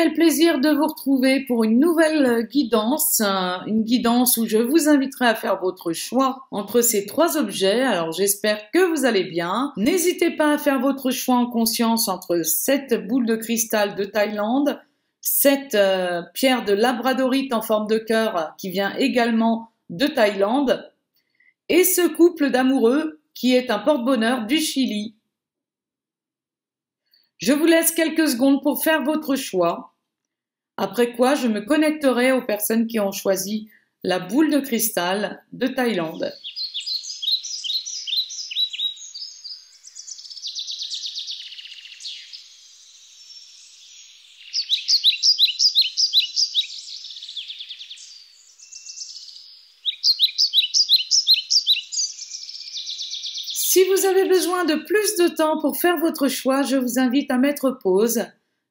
l'éternel plaisir de vous retrouver pour une nouvelle guidance, une guidance où je vous inviterai à faire votre choix entre ces trois objets. Alors j'espère que vous allez bien. N'hésitez pas à faire votre choix en conscience entre cette boule de cristal de Thaïlande, cette pierre de labradorite en forme de cœur qui vient également de Thaïlande et ce couple d'amoureux qui est un porte-bonheur du Chili. Je vous laisse quelques secondes pour faire votre choix, après quoi je me connecterai aux personnes qui ont choisi la boule de cristal de Thaïlande. Si vous avez besoin de plus de temps pour faire votre choix, je vous invite à mettre pause.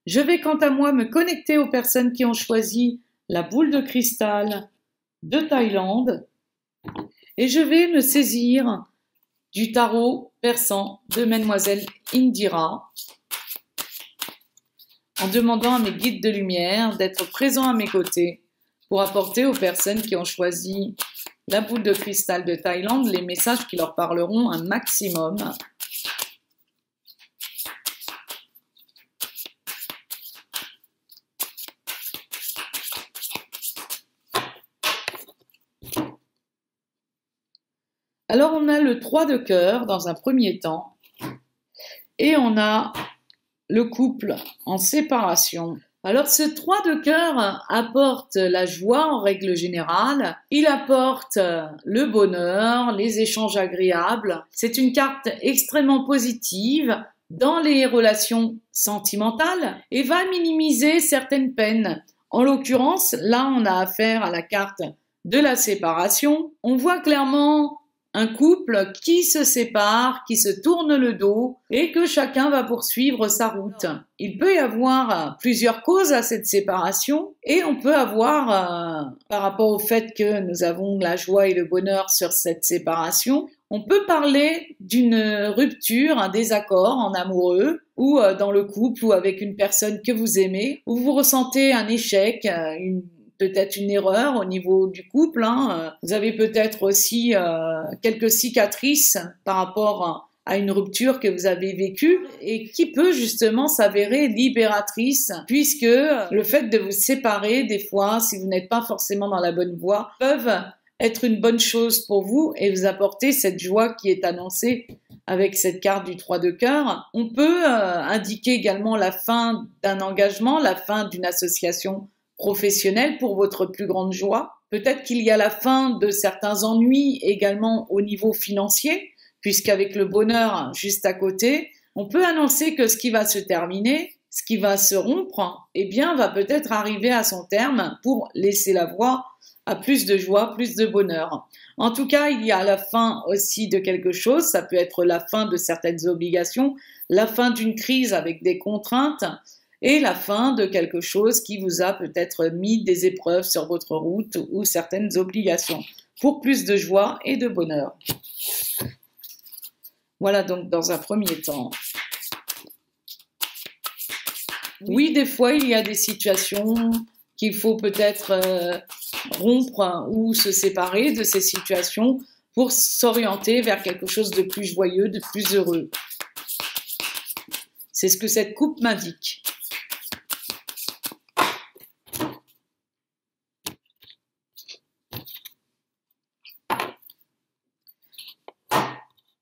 Je vais quant à moi me connecter aux personnes qui ont choisi la boule de cristal de Thaïlande et je vais me saisir du tarot persan de Mademoiselle Indira en demandant à mes guides de lumière d'être présents à mes côtés pour apporter aux personnes qui ont choisi la boule de cristal de Thaïlande les messages qui leur parleront un maximum. Alors on a le 3 de cœur dans un premier temps et on a le couple en séparation. Alors ce 3 de cœur apporte la joie en règle générale, il apporte le bonheur, les échanges agréables. C'est une carte extrêmement positive dans les relations sentimentales et va minimiser certaines peines. En l'occurrence, là on a affaire à la carte de la séparation. On voit clairement un couple qui se sépare, qui se tourne le dos et que chacun va poursuivre sa route. Il peut y avoir plusieurs causes à cette séparation et on peut avoir, par rapport au fait que nous avons la joie et le bonheur sur cette séparation, on peut parler d'une rupture, un désaccord en amoureux ou dans le couple ou avec une personne que vous aimez, où vous ressentez un échec, peut-être une erreur au niveau du couple. Vous avez peut-être aussi quelques cicatrices par rapport à une rupture que vous avez vécue et qui peut justement s'avérer libératrice puisque le fait de vous séparer, des fois, si vous n'êtes pas forcément dans la bonne voie, peuvent être une bonne chose pour vous et vous apporter cette joie qui est annoncée avec cette carte du 3 de cœur. On peut indiquer également la fin d'un engagement, la fin d'une association professionnel pour votre plus grande joie. Peut-être qu'il y a la fin de certains ennuis également au niveau financier, puisqu'avec le bonheur juste à côté, on peut annoncer que ce qui va se terminer, ce qui va se rompre, eh bien, va peut-être arriver à son terme pour laisser la voie à plus de joie, plus de bonheur. En tout cas, il y a la fin aussi de quelque chose, ça peut être la fin de certaines obligations, la fin d'une crise avec des contraintes, et la fin de quelque chose qui vous a peut-être mis des épreuves sur votre route ou certaines obligations pour plus de joie et de bonheur. Voilà donc dans un premier temps. Oui, des fois, il y a des situations qu'il faut peut-être rompre ou se séparer de ces situations pour s'orienter vers quelque chose de plus joyeux, de plus heureux. C'est ce que cette coupe m'indique.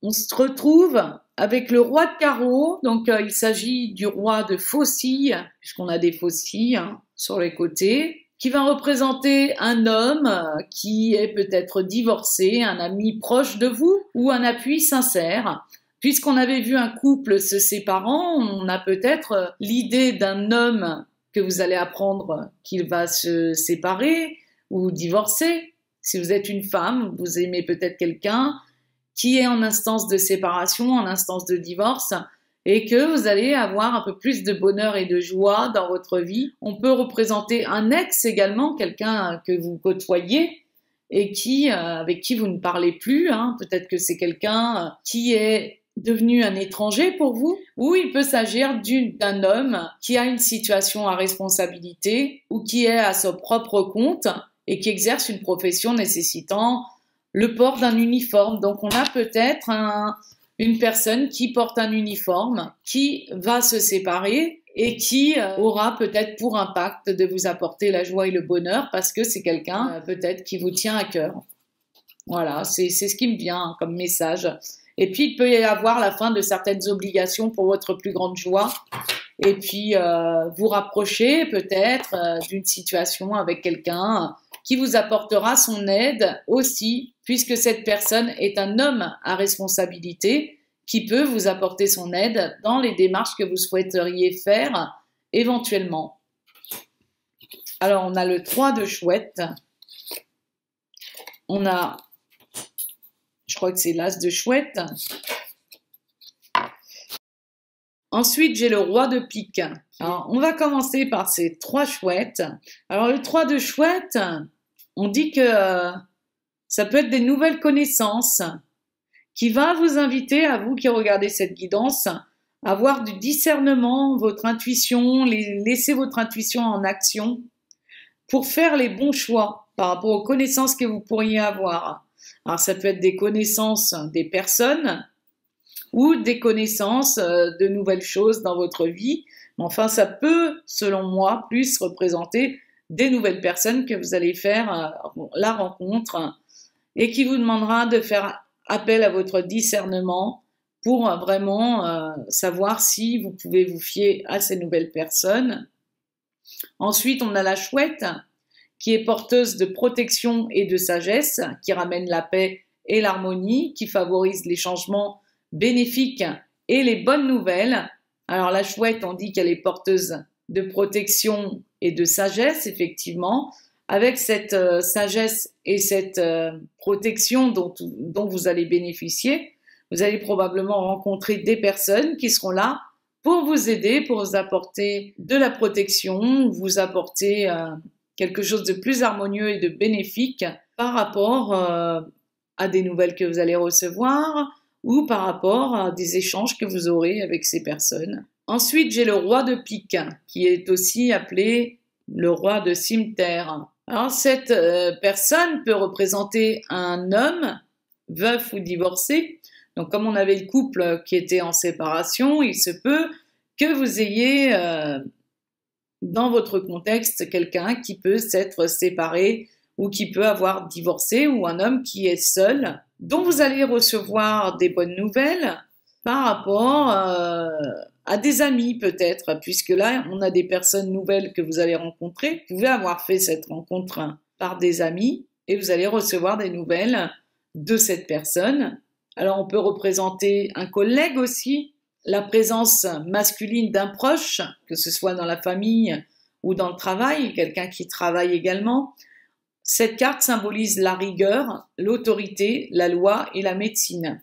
On se retrouve avec le roi de carreau, donc il s'agit du roi de faucille, puisqu'on a des faucilles sur les côtés, qui va représenter un homme qui est peut-être divorcé, un ami proche de vous ou un appui sincère. Puisqu'on avait vu un couple se séparant, on a peut-être l'idée d'un homme que vous allez apprendre qu'il va se séparer ou divorcer. Si vous êtes une femme, vous aimez peut-être quelqu'un qui est en instance de séparation, en instance de divorce, et que vous allez avoir un peu plus de bonheur et de joie dans votre vie. On peut représenter un ex également, quelqu'un que vous côtoyez et avec qui vous ne parlez plus. Peut-être que c'est quelqu'un qui est devenu un étranger pour vous, ou il peut s'agir d'un homme qui a une situation à responsabilité ou qui est à son propre compte et qui exerce une profession nécessitant le port d'un uniforme. Donc on a peut-être une personne qui porte un uniforme, qui va se séparer et qui aura peut-être pour impact de vous apporter la joie et le bonheur parce que c'est quelqu'un peut-être qui vous tient à cœur. Voilà, c'est ce qui me vient comme message. Et puis, il peut y avoir la fin de certaines obligations pour votre plus grande joie. Et puis, vous rapprocher peut-être d'une situation avec quelqu'un qui vous apportera son aide aussi, puisque cette personne est un homme à responsabilité qui peut vous apporter son aide dans les démarches que vous souhaiteriez faire éventuellement. Alors, on a le 3 de chouette. On a... Je crois que c'est l'as de chouette. Ensuite, j'ai le roi de pique. Alors, on va commencer par ces 3 chouettes. Alors, le 3 de chouette, on dit que ça peut être des nouvelles connaissances qui va vous inviter, à vous qui regardez cette guidance, à avoir du discernement, votre intuition, laisser votre intuition en action pour faire les bons choix par rapport aux connaissances que vous pourriez avoir. Alors, ça peut être des connaissances des personnes ou des connaissances de nouvelles choses dans votre vie. Mais enfin, ça peut, selon moi, plus représenter des nouvelles personnes que vous allez faire la rencontre et qui vous demandera de faire appel à votre discernement pour vraiment savoir si vous pouvez vous fier à ces nouvelles personnes. Ensuite, on a la chouette, qui est porteuse de protection et de sagesse, qui ramène la paix et l'harmonie, qui favorise les changements bénéfiques et les bonnes nouvelles. Alors la chouette, on dit qu'elle est porteuse de protection et de sagesse, effectivement. Avec cette sagesse et cette protection dont vous allez bénéficier, vous allez probablement rencontrer des personnes qui seront là pour vous aider, pour vous apporter de la protection, vous apporter quelque chose de plus harmonieux et de bénéfique par rapport à des nouvelles que vous allez recevoir ou par rapport à des échanges que vous aurez avec ces personnes. Ensuite, j'ai le roi de pique, qui est aussi appelé le roi de cimeterre. Alors, cette personne peut représenter un homme, veuf ou divorcé. Donc, comme on avait le couple qui était en séparation, il se peut que vous ayez dans votre contexte quelqu'un qui peut s'être séparé ou qui peut avoir divorcé ou un homme qui est seul, dont vous allez recevoir des bonnes nouvelles par rapport à des amis peut-être, puisque là, on a des personnes nouvelles que vous allez rencontrer. Vous pouvez avoir fait cette rencontre par des amis et vous allez recevoir des nouvelles de cette personne. Alors, on peut représenter un collègue aussi, la présence masculine d'un proche, que ce soit dans la famille ou dans le travail, quelqu'un qui travaille également. Cette carte symbolise la rigueur, l'autorité, la loi et la médecine.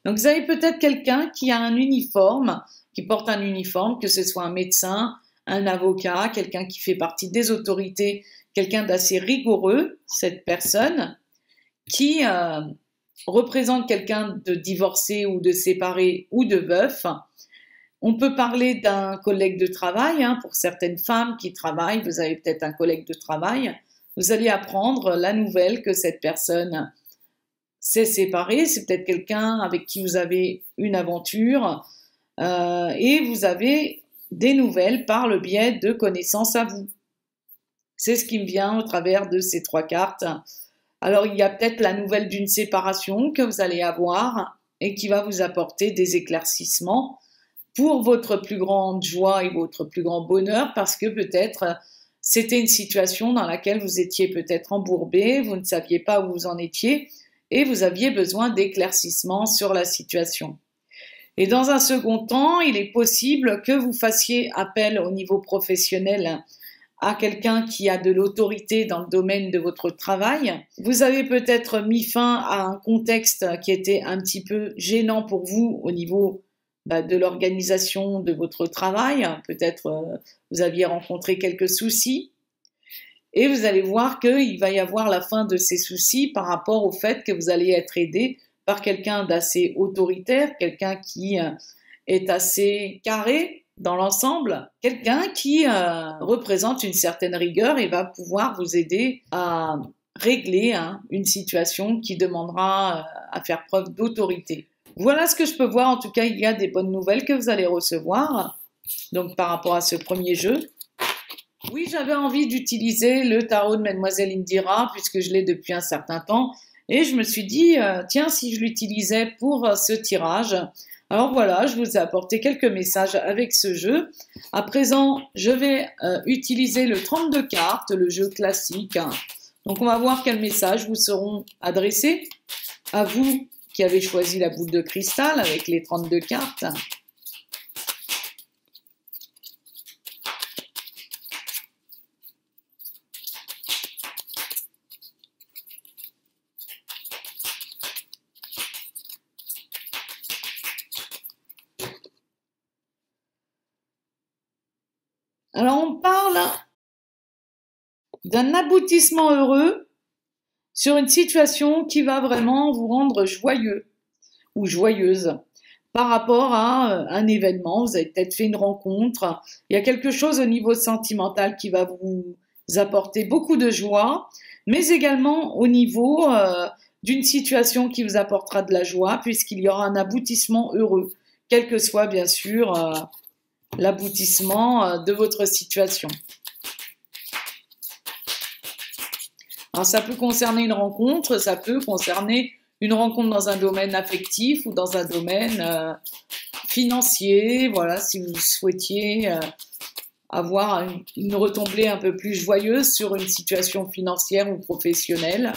Donc vous avez peut-être quelqu'un qui a un uniforme, qui porte un uniforme, que ce soit un médecin, un avocat, quelqu'un qui fait partie des autorités, quelqu'un d'assez rigoureux, cette personne, qui représente quelqu'un de divorcé ou de séparé ou de veuf. On peut parler d'un collègue de travail, pour certaines femmes qui travaillent, vous avez peut-être un collègue de travail, vous allez apprendre la nouvelle que cette personne s'est séparée, c'est peut-être quelqu'un avec qui vous avez une aventure et vous avez des nouvelles par le biais de connaissances à vous. C'est ce qui me vient au travers de ces 3 cartes. Alors, il y a peut-être la nouvelle d'une séparation que vous allez avoir et qui va vous apporter des éclaircissements pour votre plus grande joie et votre plus grand bonheur, parce que peut-être c'était une situation dans laquelle vous étiez peut-être embourbé, vous ne saviez pas où vous en étiez et vous aviez besoin d'éclaircissements sur la situation. Et dans un second temps, il est possible que vous fassiez appel au niveau professionnel à quelqu'un qui a de l'autorité dans le domaine de votre travail. Vous avez peut-être mis fin à un contexte qui était un petit peu gênant pour vous au niveau de l'organisation de votre travail. Peut-être vous aviez rencontré quelques soucis et vous allez voir qu'il va y avoir la fin de ces soucis par rapport au fait que vous allez être aidé par quelqu'un d'assez autoritaire, quelqu'un qui est assez carré dans l'ensemble, quelqu'un qui représente une certaine rigueur et va pouvoir vous aider à régler une situation qui demandera à faire preuve d'autorité. Voilà ce que je peux voir. En tout cas, il y a des bonnes nouvelles que vous allez recevoir. Donc, par rapport à ce premier jeu. Oui, j'avais envie d'utiliser le tarot de Mademoiselle Indira puisque je l'ai depuis un certain temps. Et je me suis dit, tiens, si je l'utilisais pour ce tirage. Alors voilà, je vous ai apporté quelques messages avec ce jeu. À présent, je vais utiliser le 32 cartes, le jeu classique. Donc, on va voir quels messages vous seront adressés à vous qui avez choisi la boule de cristal avec les 32 cartes. Alors, on parle d'un aboutissement heureux sur une situation qui va vraiment vous rendre joyeux ou joyeuse par rapport à un événement. Vous avez peut-être fait une rencontre. Il y a quelque chose au niveau sentimental qui va vous apporter beaucoup de joie, mais également au niveau d'une situation qui vous apportera de la joie puisqu'il y aura un aboutissement heureux, quel que soit bien sûr l'aboutissement de votre situation. Alors ça peut concerner une rencontre, ça peut concerner une rencontre dans un domaine affectif ou dans un domaine financier. Voilà, si vous souhaitiez avoir une retombée un peu plus joyeuse sur une situation financière ou professionnelle.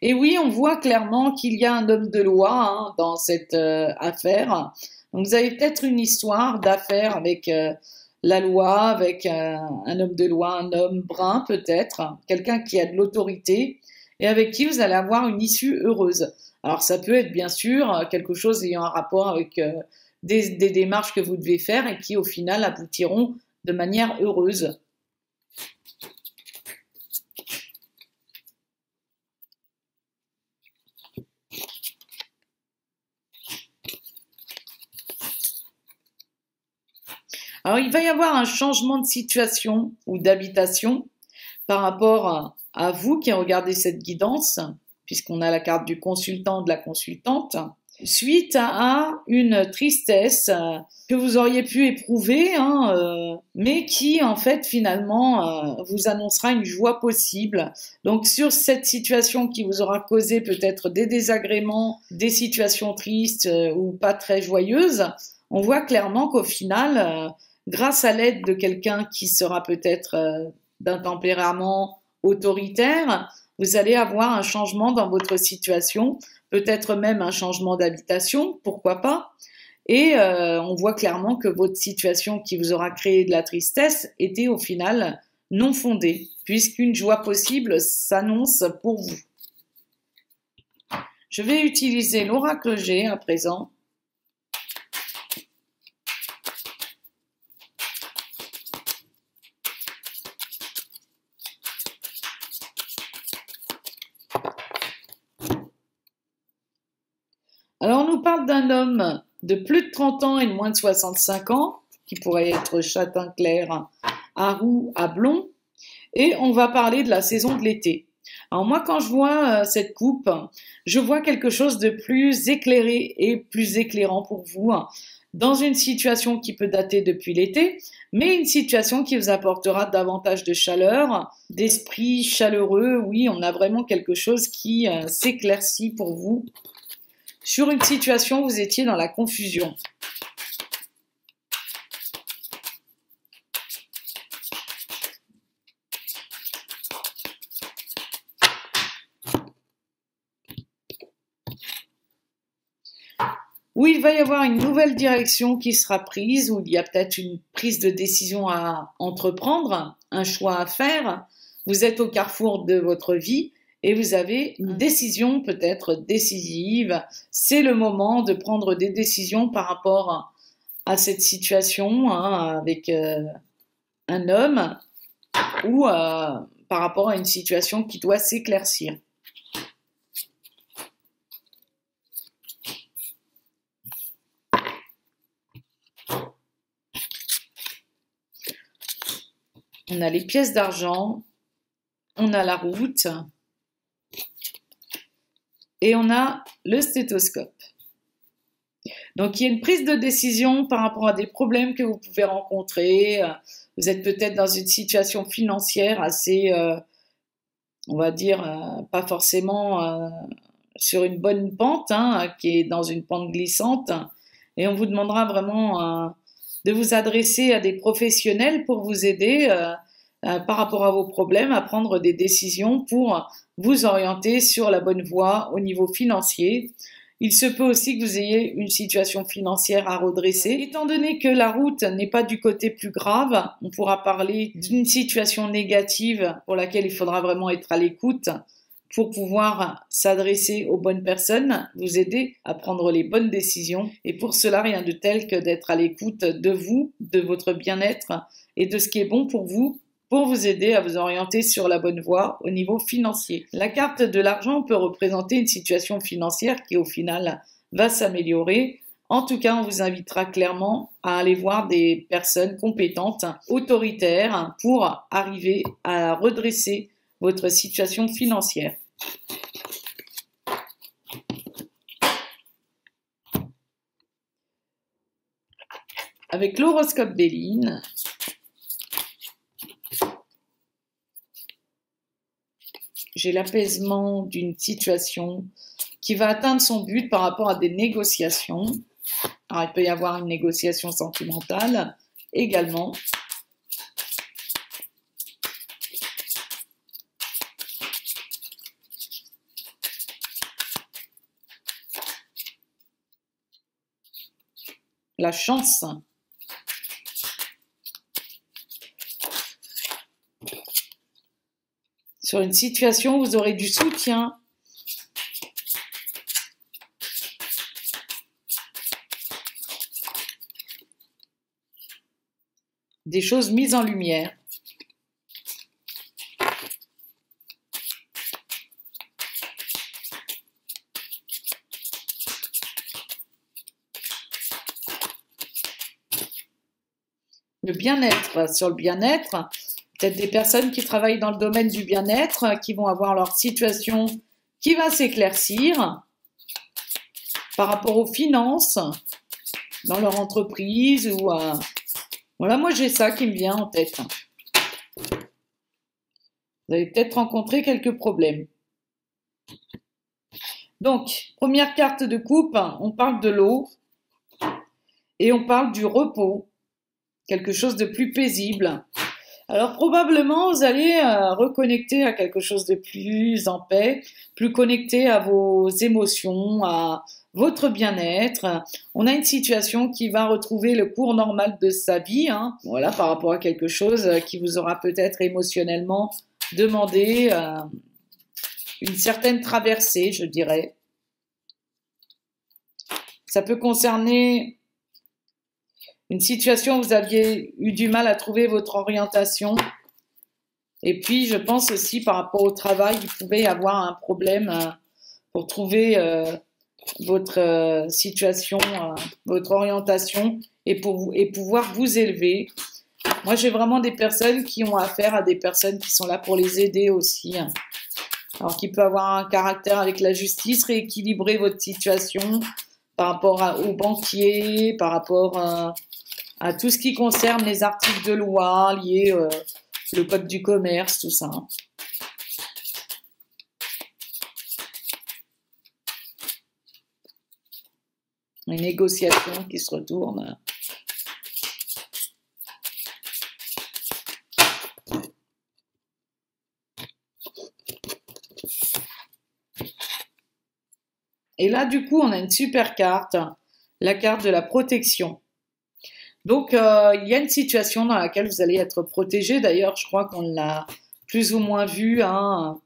Et oui, on voit clairement qu'il y a un homme de loi dans cette affaire. Donc vous avez peut-être une histoire d'affaires avec la loi, avec un homme de loi, un homme brun peut-être, quelqu'un qui a de l'autorité et avec qui vous allez avoir une issue heureuse. Alors ça peut être bien sûr quelque chose ayant un rapport avec des démarches que vous devez faire et qui au final aboutiront de manière heureuse. Alors, il va y avoir un changement de situation ou d'habitation par rapport à vous qui regardez cette guidance, puisqu'on a la carte du consultant, de la consultante, suite à une tristesse que vous auriez pu éprouver, mais qui en fait finalement vous annoncera une joie possible. Donc sur cette situation qui vous aura causé peut-être des désagréments, des situations tristes ou pas très joyeuses, on voit clairement qu'au final, grâce à l'aide de quelqu'un qui sera peut-être d'un tempérament autoritaire, vous allez avoir un changement dans votre situation, peut-être même un changement d'habitation, pourquoi pas. Et on voit clairement que votre situation qui vous aura créé de la tristesse était au final non fondée, puisqu'une joie possible s'annonce pour vous. Je vais utiliser l'oracle G à présent. Alors, on nous parle d'un homme de plus de 30 ans et de moins de 65 ans, qui pourrait être châtain clair à roux, à blond, et on va parler de la saison de l'été. Alors moi, quand je vois cette coupe, je vois quelque chose de plus éclairé et plus éclairant pour vous, dans une situation qui peut dater depuis l'été, mais une situation qui vous apportera davantage de chaleur, d'esprit chaleureux. Oui, on a vraiment quelque chose qui s'éclaircit pour vous. Sur une situation où vous étiez dans la confusion. Où il va y avoir une nouvelle direction qui sera prise, où il y a peut-être une prise de décision à entreprendre, un choix à faire. Vous êtes au carrefour de votre vie. Et vous avez une décision peut-être décisive. C'est le moment de prendre des décisions par rapport à cette situation avec un homme ou par rapport à une situation qui doit s'éclaircir. On a les pièces d'argent, on a la route et on a le stéthoscope. Donc, il y a une prise de décision par rapport à des problèmes que vous pouvez rencontrer. Vous êtes peut-être dans une situation financière assez, on va dire, pas forcément sur une bonne pente, hein, qui est dans une pente glissante. Et on vous demandera vraiment de vous adresser à des professionnels pour vous aider par rapport à vos problèmes à prendre des décisions pour vous orienter sur la bonne voie au niveau financier. Il se peut aussi que vous ayez une situation financière à redresser. Étant donné que la route n'est pas du côté plus grave, on pourra parler d'une situation négative pour laquelle il faudra vraiment être à l'écoute pour pouvoir s'adresser aux bonnes personnes, vous aider à prendre les bonnes décisions. Et pour cela, rien de tel que d'être à l'écoute de vous, de votre bien-être et de ce qui est bon pour vous aider à vous orienter sur la bonne voie au niveau financier. La carte de l'argent peut représenter une situation financière qui au final va s'améliorer. En tout cas, on vous invitera clairement à aller voir des personnes compétentes, autoritaires, pour arriver à redresser votre situation financière. Avec l'horoscope d'Éline, j'ai l'apaisement d'une situation qui va atteindre son but par rapport à des négociations. Alors, il peut y avoir une négociation sentimentale également. La chance. Sur une situation, vous aurez du soutien. Des choses mises en lumière. Le bien-être. Sur le bien-être, peut-être des personnes qui travaillent dans le domaine du bien-être, qui vont avoir leur situation qui va s'éclaircir par rapport aux finances dans leur entreprise ou voilà, moi j'ai ça qui me vient en tête. Vous allez peut-être rencontrer quelques problèmes. Donc, première carte de coupe, on parle de l'eau et on parle du repos, quelque chose de plus paisible. Alors probablement vous allez reconnecter à quelque chose de plus en paix, plus connecté à vos émotions, à votre bien-être. On a une situation qui va retrouver le cours normal de sa vie, hein. Voilà, par rapport à quelque chose qui vous aura peut-être émotionnellement demandé une certaine traversée, je dirais. Ça peut concerner une situation où vous aviez eu du mal à trouver votre orientation. Et puis, je pense aussi par rapport au travail, il pouvait y avoir un problème pour trouver votre situation, votre orientation et pouvoir vous élever. Moi, j'ai vraiment des personnes qui ont affaire à des personnes qui sont là pour les aider aussi. Alors, qui peut avoir un caractère avec la justice, rééquilibrer votre situation par rapport aux banquiers, par rapport à tout ce qui concerne les articles de loi liés le code du commerce, tout ça. Une négociation qui se retourne. Et là, du coup, on a une super carte, la carte de la protection. Donc, il y a une situation dans laquelle vous allez être protégé. D'ailleurs, je crois qu'on l'a plus ou moins vu hein,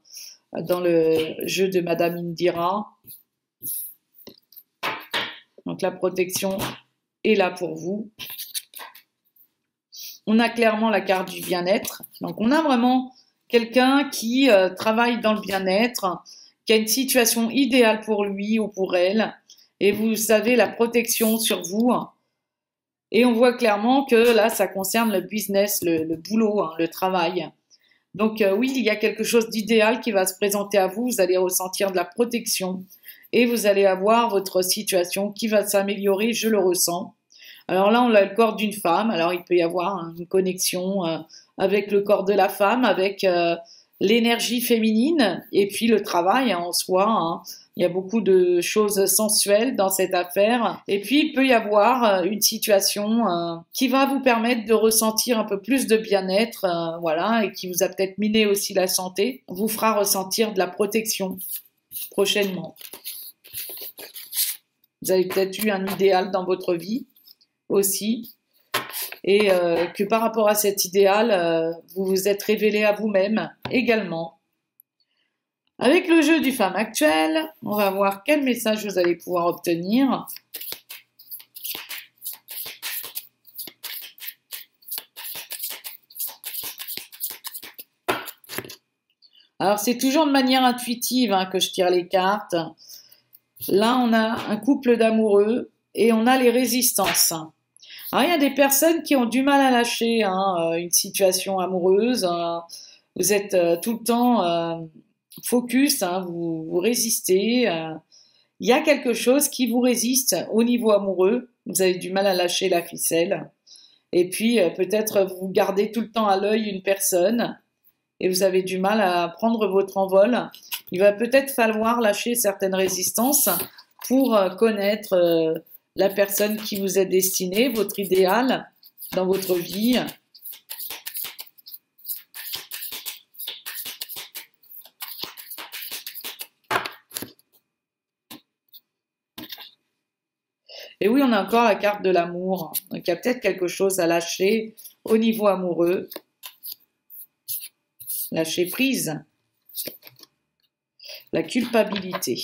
dans le jeu de Madame Indira. Donc, la protection est là pour vous. on a clairement la carte du bien-être. Donc, on a vraiment quelqu'un qui travaille dans le bien-être, qui a une situation idéale pour lui ou pour elle. Et vous savez, la protection sur vous. Et on voit clairement que là, ça concerne le business, le boulot, hein, le travail. Donc oui, il y a quelque chose d'idéal qui va se présenter à vous. Vous allez ressentir de la protection et vous allez avoir votre situation qui va s'améliorer, je le ressens. Alors là, on a le corps d'une femme. Alors il peut y avoir une connexion avec le corps de la femme, avec l'énergie féminine et puis le travail en soi. Hein. Il y a beaucoup de choses sensuelles dans cette affaire. Et puis, il peut y avoir une situation qui va vous permettre de ressentir un peu plus de bien-être, voilà, et qui vous a peut-être miné aussi la santé, vous fera ressentir de la protection prochainement. Vous avez peut-être eu un idéal dans votre vie aussi, et que par rapport à cet idéal, vous vous êtes révélé à vous-même également. Avec le jeu du femme actuelle, on va voir quel message vous allez pouvoir obtenir. Alors, c'est toujours de manière intuitive hein, que je tire les cartes. Là, on a un couple d'amoureux et on a les résistances. Alors, il y a des personnes qui ont du mal à lâcher hein, une situation amoureuse. Vous êtes tout le temps focus, hein, vous résistez. Il y a quelque chose qui vous résiste au niveau amoureux. Vous avez du mal à lâcher la ficelle. Et puis, peut-être vous gardez tout le temps à l'œil une personne et vous avez du mal à prendre votre envol. Il va peut-être falloir lâcher certaines résistances pour connaître la personne qui vous est destinée, votre idéal dans votre vie. Et oui, on a encore la carte de l'amour. Donc, il y a peut-être quelque chose à lâcher au niveau amoureux. Lâcher prise. La culpabilité.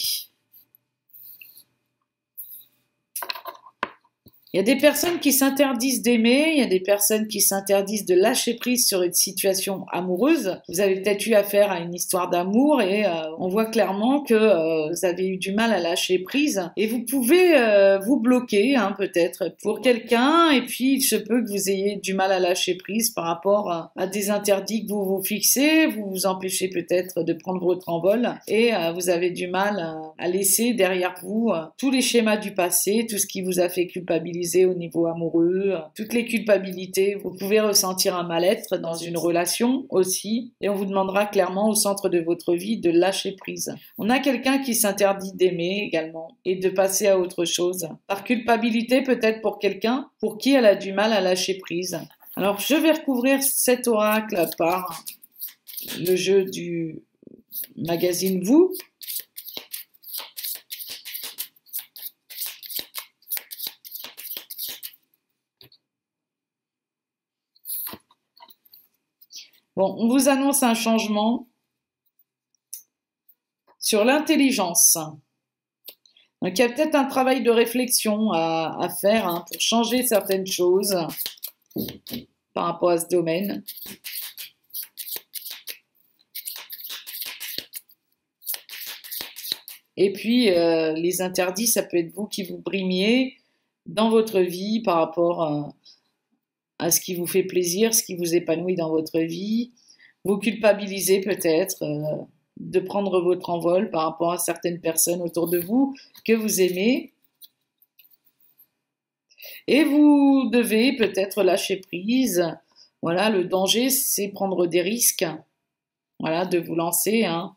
Il y a des personnes qui s'interdisent d'aimer, il y a des personnes qui s'interdisent de lâcher prise sur une situation amoureuse. Vous avez peut-être eu affaire à une histoire d'amour et on voit clairement que vous avez eu du mal à lâcher prise. Et vous pouvez vous bloquer hein, peut-être pour quelqu'un et puis il se peut que vous ayez du mal à lâcher prise par rapport à des interdits que vous vous fixez, vous vous empêchez peut-être de prendre votre envol et vous avez du mal à laisser derrière vous tous les schémas du passé, tout ce qui vous a fait culpabiliser au niveau amoureux, toutes les culpabilités. Vous pouvez ressentir un mal-être dans une relation aussi et on vous demandera clairement au centre de votre vie de lâcher prise. On a quelqu'un qui s'interdit d'aimer également et de passer à autre chose. Par culpabilité peut-être pour quelqu'un pour qui elle a du mal à lâcher prise. Alors je vais recouvrir cet oracle par le jeu du magazine Vous. Bon, on vous annonce un changement sur l'intelligence. Donc, il y a peut-être un travail de réflexion à faire hein, pour changer certaines choses par rapport à ce domaine. Et puis, les interdits, ça peut être vous qui vous brimiez dans votre vie par rapport à ce qui vous fait plaisir, ce qui vous épanouit dans votre vie. Vous culpabilisez peut-être de prendre votre envol par rapport à certaines personnes autour de vous que vous aimez. Et vous devez peut-être lâcher prise. Voilà, le danger, c'est prendre des risques. Voilà, de vous lancer. Hein.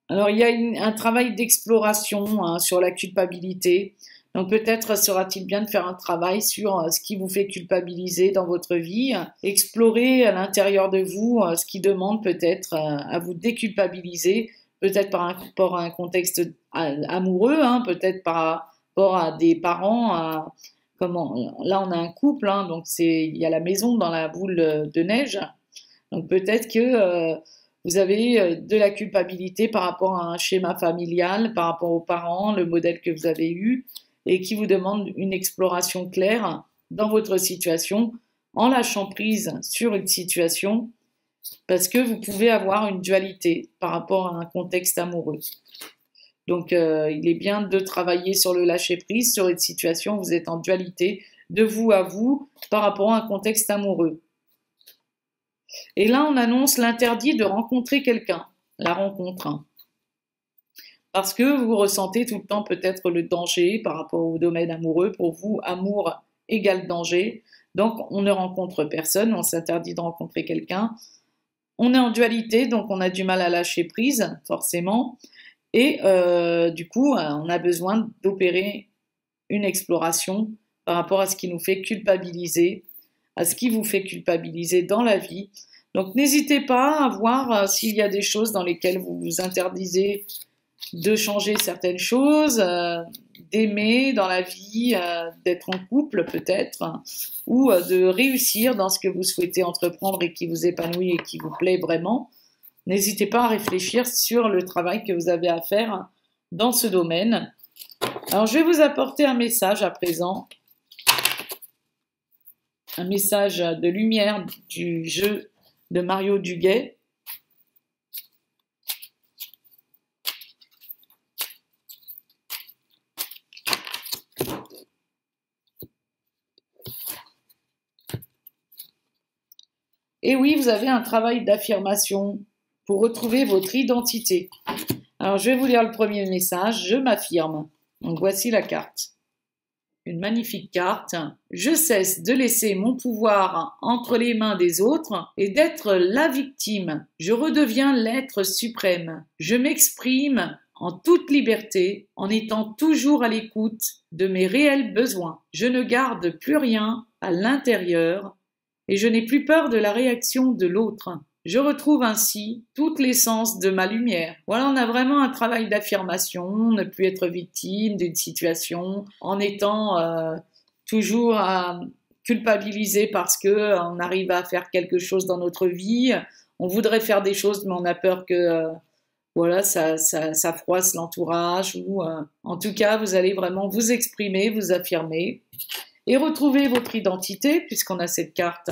Alors, il y a un travail d'exploration hein, sur la culpabilité. Donc peut-être sera-t-il bien de faire un travail sur ce qui vous fait culpabiliser dans votre vie, explorer à l'intérieur de vous ce qui demande peut-être à vous déculpabiliser, peut-être par rapport à un contexte amoureux, hein, peut-être par rapport à des parents. Là, on a un couple, hein, donc il y a la maison dans la boule de neige. Donc peut-être que vous avez de la culpabilité par rapport à un schéma familial, par rapport aux parents, le modèle que vous avez eu, et qui vous demande une exploration claire dans votre situation en lâchant prise sur une situation parce que vous pouvez avoir une dualité par rapport à un contexte amoureux. Donc, il est bien de travailler sur le lâcher-prise, sur une situation où vous êtes en dualité de vous à vous par rapport à un contexte amoureux. Et là, on annonce l'interdit de rencontrer quelqu'un, la rencontre. Parce que vous ressentez tout le temps peut-être le danger par rapport au domaine amoureux. Pour vous, amour égale danger. Donc, on ne rencontre personne, on s'interdit de rencontrer quelqu'un. On est en dualité, donc on a du mal à lâcher prise, forcément. Et du coup, on a besoin d'opérer une exploration par rapport à ce qui nous fait culpabiliser, à ce qui vous fait culpabiliser dans la vie. Donc, n'hésitez pas à voir s'il y a des choses dans lesquelles vous vous interdisez de changer certaines choses, d'aimer dans la vie, d'être en couple peut-être, ou de réussir dans ce que vous souhaitez entreprendre et qui vous épanouit et qui vous plaît vraiment. N'hésitez pas à réfléchir sur le travail que vous avez à faire dans ce domaine. Alors, je vais vous apporter un message à présent, un message de lumière du jeu de Mario Duguay. Et oui, vous avez un travail d'affirmation pour retrouver votre identité. Alors, je vais vous lire le premier message. Je m'affirme. Donc, voici la carte. Une magnifique carte. Je cesse de laisser mon pouvoir entre les mains des autres et d'être la victime. Je redeviens l'être suprême. Je m'exprime en toute liberté, en étant toujours à l'écoute de mes réels besoins. Je ne garde plus rien à l'intérieur et je n'ai plus peur de la réaction de l'autre. Je retrouve ainsi toute l'essence de ma lumière. Voilà, on a vraiment un travail d'affirmation, ne plus être victime d'une situation, en étant toujours culpabilisé parce que on arrive à faire quelque chose dans notre vie. On voudrait faire des choses, mais on a peur que voilà, ça froisse l'entourage. Ou en tout cas, vous allez vraiment vous exprimer, vous affirmer et retrouver votre identité, puisqu'on a cette carte.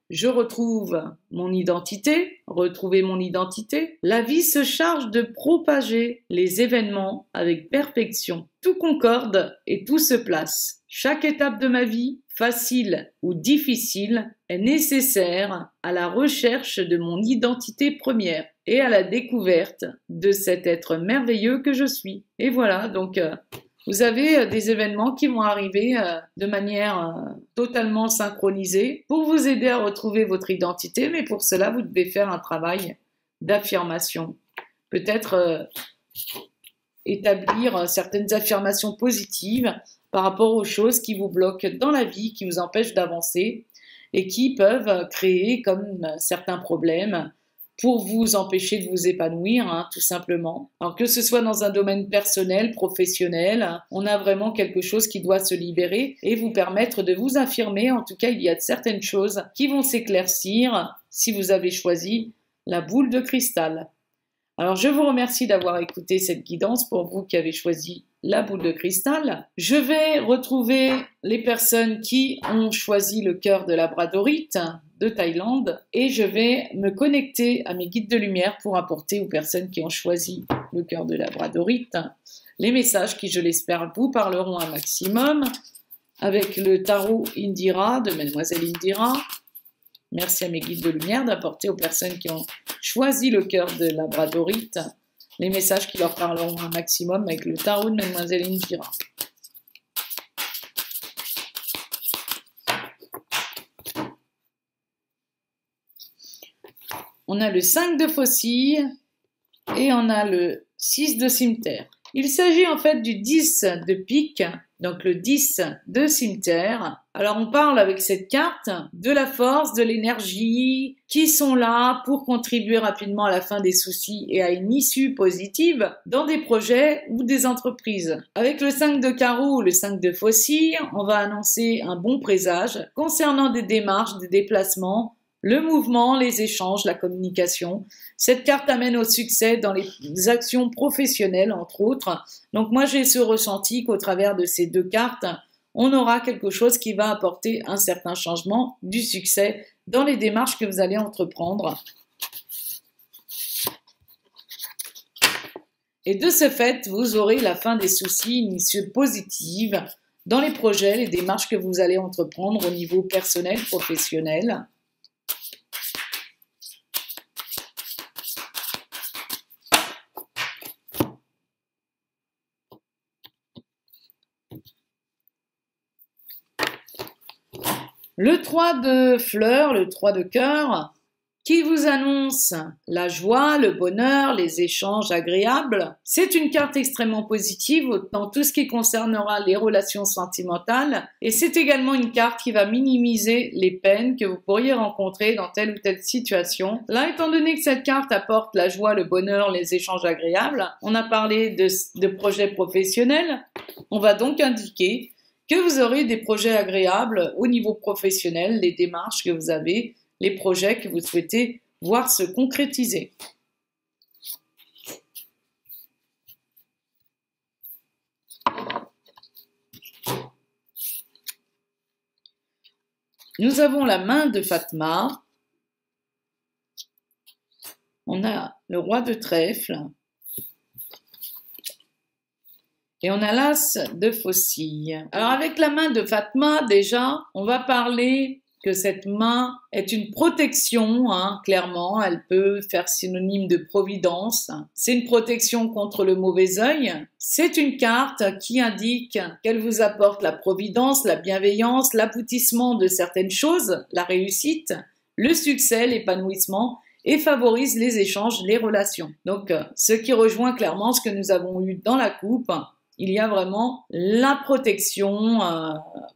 Je retrouve mon identité, retrouver mon identité. La vie se charge de propager les événements avec perfection. Tout concorde et tout se place. Chaque étape de ma vie, facile ou difficile, est nécessaire à la recherche de mon identité première et à la découverte de cet être merveilleux que je suis. Et voilà, donc vous avez des événements qui vont arriver de manière totalement synchronisée pour vous aider à retrouver votre identité, mais pour cela, vous devez faire un travail d'affirmation. Peut-être établir certaines affirmations positives par rapport aux choses qui vous bloquent dans la vie, qui vous empêchent d'avancer et qui peuvent créer comme certains problèmes pour vous empêcher de vous épanouir, hein, tout simplement. Alors que ce soit dans un domaine personnel, professionnel, on a vraiment quelque chose qui doit se libérer et vous permettre de vous affirmer. En tout cas, il y a certaines choses qui vont s'éclaircir si vous avez choisi la boule de cristal. Alors, je vous remercie d'avoir écouté cette guidance pour vous qui avez choisi la boule de cristal. Je vais retrouver les personnes qui ont choisi le cœur de labradorite de Thaïlande et je vais me connecter à mes guides de lumière pour apporter aux personnes qui ont choisi le cœur de labradorite les messages qui, je l'espère, vous parleront un maximum avec le tarot Indira de Mademoiselle Indira. Merci à mes guides de lumière d'apporter aux personnes qui ont choisi le cœur de labradorite les messages qui leur parleront un maximum avec le tarot de Mademoiselle Indira. On a le 5 de faucille et on a le 6 de cimeterre. Il s'agit en fait du 10 de pique, donc le 10 de cimeterre. Alors on parle avec cette carte de la force, de l'énergie qui sont là pour contribuer rapidement à la fin des soucis et à une issue positive dans des projets ou des entreprises. Avec le 5 de carreau ou le 5 de faucille, on va annoncer un bon présage concernant des démarches, des déplacements, le mouvement, les échanges, la communication. Cette carte amène au succès dans les actions professionnelles, entre autres. Donc moi, j'ai ce ressenti qu'au travers de ces deux cartes, on aura quelque chose qui va apporter un certain changement, du succès dans les démarches que vous allez entreprendre. Et de ce fait, vous aurez la fin des soucis, une issue positive dans les projets, les démarches que vous allez entreprendre au niveau personnel, professionnel. Le 3 de fleurs, le 3 de cœur, qui vous annonce la joie, le bonheur, les échanges agréables. C'est une carte extrêmement positive dans tout ce qui concernera les relations sentimentales et c'est également une carte qui va minimiser les peines que vous pourriez rencontrer dans telle ou telle situation. Là, étant donné que cette carte apporte la joie, le bonheur, les échanges agréables, on a parlé de projets professionnels, on va donc indiquer que vous aurez des projets agréables au niveau professionnel, les démarches que vous avez, les projets que vous souhaitez voir se concrétiser. Nous avons la main de Fatma. On a le roi de trèfle. Et on a l'as de faucille. Alors avec la main de Fatma, déjà, on va parler que cette main est une protection, hein, clairement, elle peut faire synonyme de providence. C'est une protection contre le mauvais œil. C'est une carte qui indique qu'elle vous apporte la providence, la bienveillance, l'aboutissement de certaines choses, la réussite, le succès, l'épanouissement et favorise les échanges, les relations. Donc, ce qui rejoint clairement ce que nous avons eu dans la coupe, il y a vraiment la protection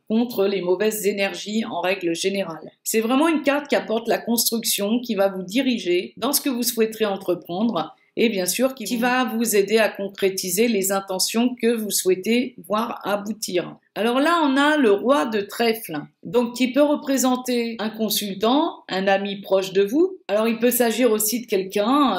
contre les mauvaises énergies en règle générale. C'est vraiment une carte qui apporte la construction, qui va vous diriger dans ce que vous souhaiterez entreprendre et bien sûr qui va vous aider à concrétiser les intentions que vous souhaitez voir aboutir. Alors là, on a le roi de trèfle, donc qui peut représenter un consultant, un ami proche de vous. Alors il peut s'agir aussi de quelqu'un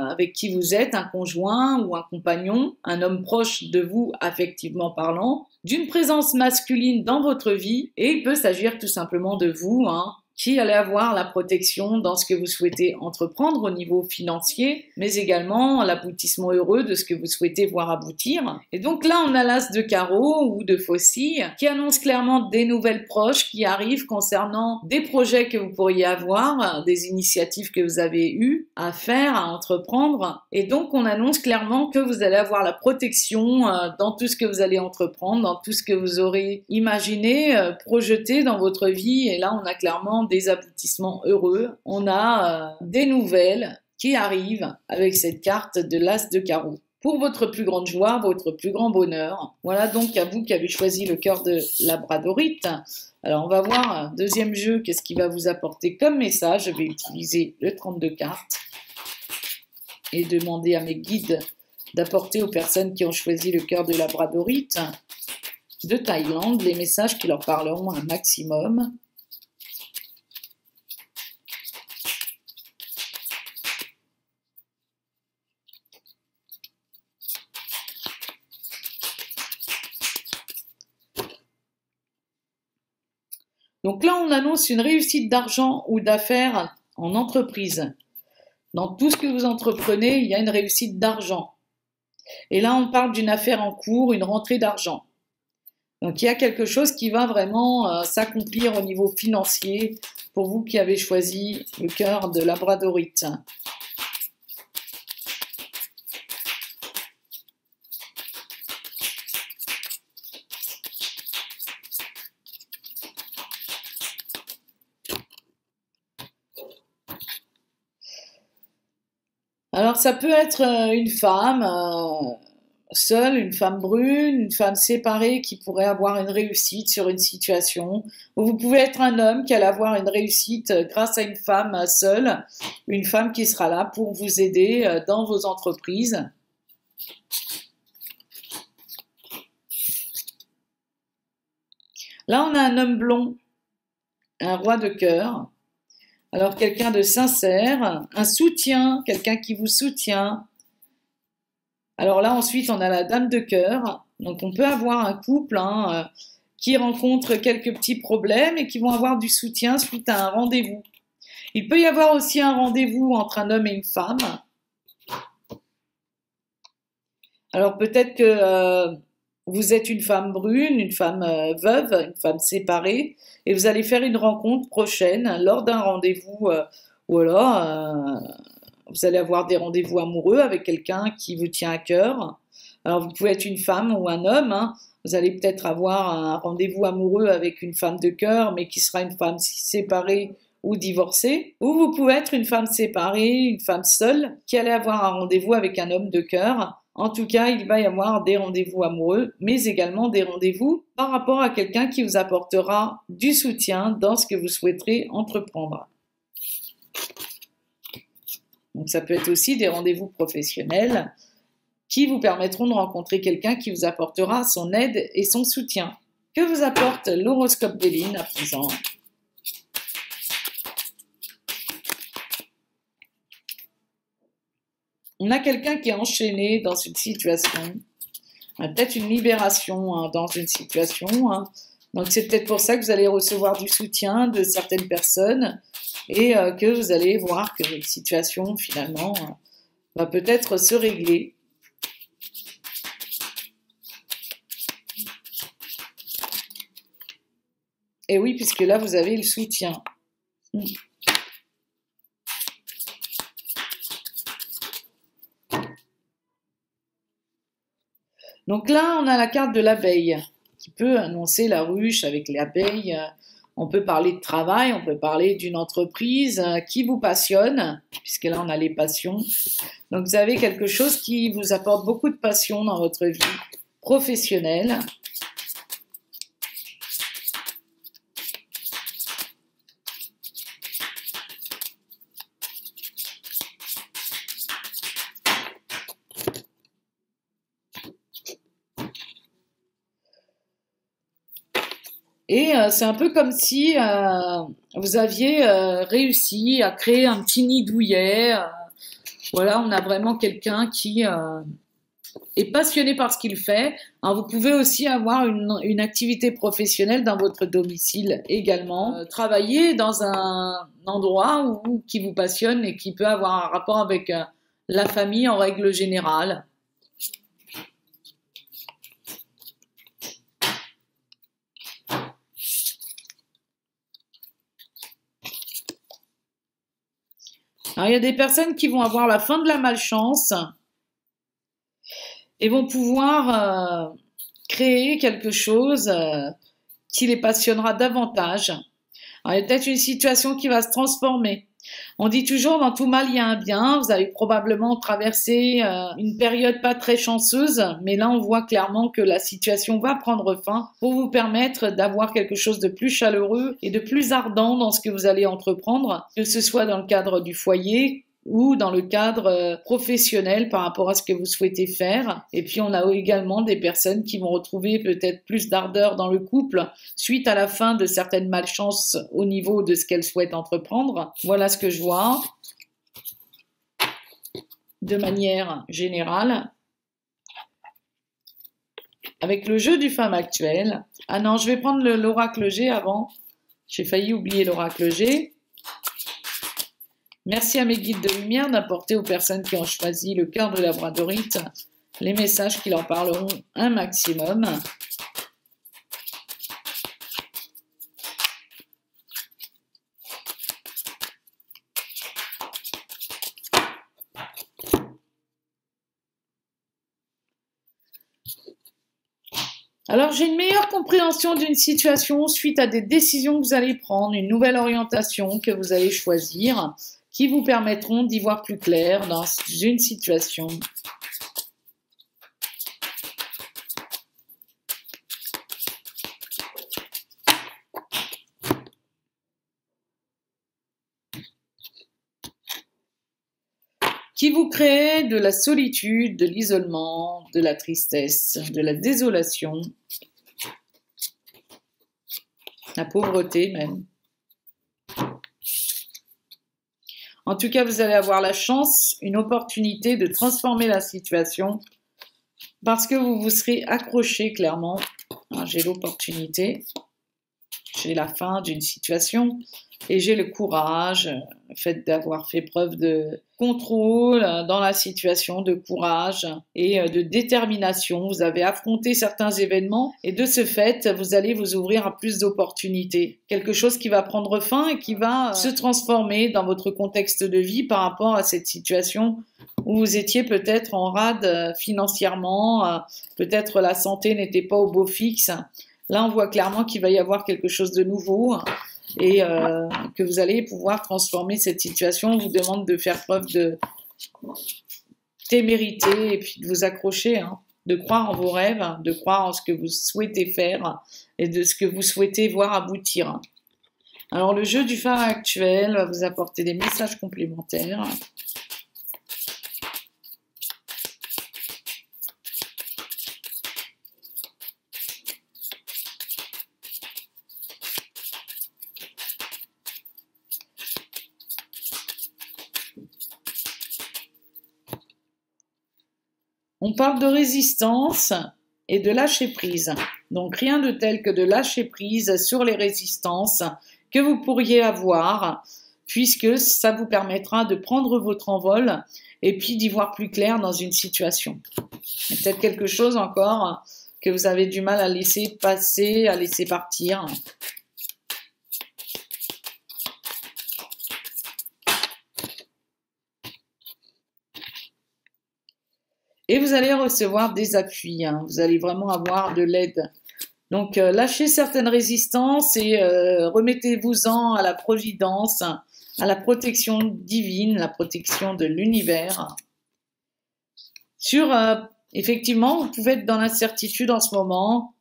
avec qui vous êtes, un conjoint ou un compagnon, un homme proche de vous affectivement parlant, d'une présence masculine dans votre vie et il peut s'agir tout simplement de vous, hein, qui allez avoir la protection dans ce que vous souhaitez entreprendre au niveau financier, mais également l'aboutissement heureux de ce que vous souhaitez voir aboutir. Et donc là, on a l'as de carreau ou de faucille qui annonce clairement des nouvelles proches qui arrivent concernant des projets que vous pourriez avoir, des initiatives que vous avez eues à faire, à entreprendre. Et donc, on annonce clairement que vous allez avoir la protection dans tout ce que vous allez entreprendre, dans tout ce que vous aurez imaginé, projeté dans votre vie. Et là, on a clairement des aboutissements heureux. On a des nouvelles qui arrivent avec cette carte de l'as de carreau. Pour votre plus grande joie, votre plus grand bonheur. Voilà donc à vous qui avez choisi le cœur de labradorite. Alors on va voir un deuxième jeu, qu'est-ce qui va vous apporter comme message. Je vais utiliser le 32 cartes et demander à mes guides d'apporter aux personnes qui ont choisi le cœur de labradorite de Thaïlande les messages qui leur parleront un maximum. Donc là, on annonce une réussite d'argent ou d'affaires en entreprise. Dans tout ce que vous entreprenez, il y a une réussite d'argent. Et là, on parle d'une affaire en cours, une rentrée d'argent. Donc il y a quelque chose qui va vraiment s'accomplir au niveau financier pour vous qui avez choisi le cœur de labradorite. Alors ça peut être une femme seule, une femme brune, une femme séparée qui pourrait avoir une réussite sur une situation. Ou vous pouvez être un homme qui allait avoir une réussite grâce à une femme seule, une femme qui sera là pour vous aider dans vos entreprises. Là, on a un homme blond, un roi de cœur. Alors, quelqu'un de sincère, un soutien, quelqu'un qui vous soutient. Alors là, ensuite, on a la dame de cœur. Donc, on peut avoir un couple qui rencontrent quelques petits problèmes et qui vont avoir du soutien suite à un rendez-vous. Il peut y avoir aussi un rendez-vous entre un homme et une femme. Alors peut-être que vous êtes une femme brune, une femme veuve, une femme séparée, et vous allez faire une rencontre prochaine lors d'un rendez-vous, ou alors vous allez avoir des rendez-vous amoureux avec quelqu'un qui vous tient à cœur. Alors vous pouvez être une femme ou un homme, hein. Vous allez peut-être avoir un rendez-vous amoureux avec une femme de cœur, mais qui sera une femme séparée ou divorcée. Ou vous pouvez être une femme séparée, une femme seule, qui allait avoir un rendez-vous avec un homme de cœur. En tout cas, il va y avoir des rendez-vous amoureux, mais également des rendez-vous par rapport à quelqu'un qui vous apportera du soutien dans ce que vous souhaiterez entreprendre. Donc ça peut être aussi des rendez-vous professionnels qui vous permettront de rencontrer quelqu'un qui vous apportera son aide et son soutien. Que vous apporte l'horoscope d'Éline à présent? On a quelqu'un qui est enchaîné dans une situation, peut-être une libération hein, dans une situation. Hein. Donc c'est peut-être pour ça que vous allez recevoir du soutien de certaines personnes et que vous allez voir que votre situation finalement va peut-être se régler. Et oui, puisque là vous avez le soutien. Donc là, on a la carte de l'abeille qui peut annoncer la ruche avec l'abeille. On peut parler de travail, on peut parler d'une entreprise qui vous passionne, puisque là, on a les passions. Donc, vous avez quelque chose qui vous apporte beaucoup de passion dans votre vie professionnelle. Et c'est un peu comme si vous aviez réussi à créer un petit nid douillet. Voilà, on a vraiment quelqu'un qui est passionné par ce qu'il fait. Alors, vous pouvez aussi avoir une activité professionnelle dans votre domicile également. Travailler dans un endroit qui vous passionne et qui peut avoir un rapport avec la famille en règle générale. Alors, il y a des personnes qui vont avoir la fin de la malchance et vont pouvoir créer quelque chose qui les passionnera davantage. Alors, il y a peut-être une situation qui va se transformer. On dit toujours, dans tout mal, il y a un bien. Vous avez probablement traversé une période pas très chanceuse, mais là, on voit clairement que la situation va prendre fin pour vous permettre d'avoir quelque chose de plus chaleureux et de plus ardent dans ce que vous allez entreprendre, que ce soit dans le cadre du foyer ou dans le cadre professionnel par rapport à ce que vous souhaitez faire. Et puis, on a également des personnes qui vont retrouver peut-être plus d'ardeur dans le couple suite à la fin de certaines malchances au niveau de ce qu'elles souhaitent entreprendre. Voilà ce que je vois de manière générale. Avec le jeu du femme actuelle. Ah non, je vais prendre l'oracle G avant. J'ai failli oublier l'oracle G. Merci à mes guides de lumière d'apporter aux personnes qui ont choisi le cœur de labradorite les messages qui leur parleront un maximum. Alors, j'ai une meilleure compréhension d'une situation suite à des décisions que vous allez prendre, une nouvelle orientation que vous allez choisir, qui vous permettront d'y voir plus clair dans une situation. Qui vous crée de la solitude, de l'isolement, de la tristesse, de la désolation, la pauvreté même. En tout cas, vous allez avoir la chance, une opportunité de transformer la situation parce que vous vous serez accroché clairement J'ai l'opportunité, j'ai la fin d'une situation et j'ai le courage, le fait d'avoir fait preuve de contrôle dans la situation, de courage et de détermination. Vous avez affronté certains événements et de ce fait, vous allez vous ouvrir à plus d'opportunités. Quelque chose qui va prendre fin et qui va se transformer dans votre contexte de vie par rapport à cette situation où vous étiez peut-être en rade financièrement, peut-être la santé n'était pas au beau fixe. Là, on voit clairement qu'il va y avoir quelque chose de nouveau et que vous allez pouvoir transformer cette situation. On vous demande de faire preuve de témérité et puis de vous accrocher, de croire en vos rêves, de croire en ce que vous souhaitez faire et de ce que vous souhaitez voir aboutir. Alors, le jeu du phare actuel va vous apporter des messages complémentaires. On parle de résistance et de lâcher prise. Donc rien de tel que de lâcher prise sur les résistances que vous pourriez avoir, puisque ça vous permettra de prendre votre envol et puis d'y voir plus clair dans une situation. Peut-être quelque chose encore que vous avez du mal à laisser passer, à laisser partir. Et vous allez recevoir des appuis, vous allez vraiment avoir de l'aide. Donc lâchez certaines résistances et remettez-vous-en à la providence, à la protection divine, la protection de l'univers. Effectivement, vous pouvez être dans l'incertitude en ce moment.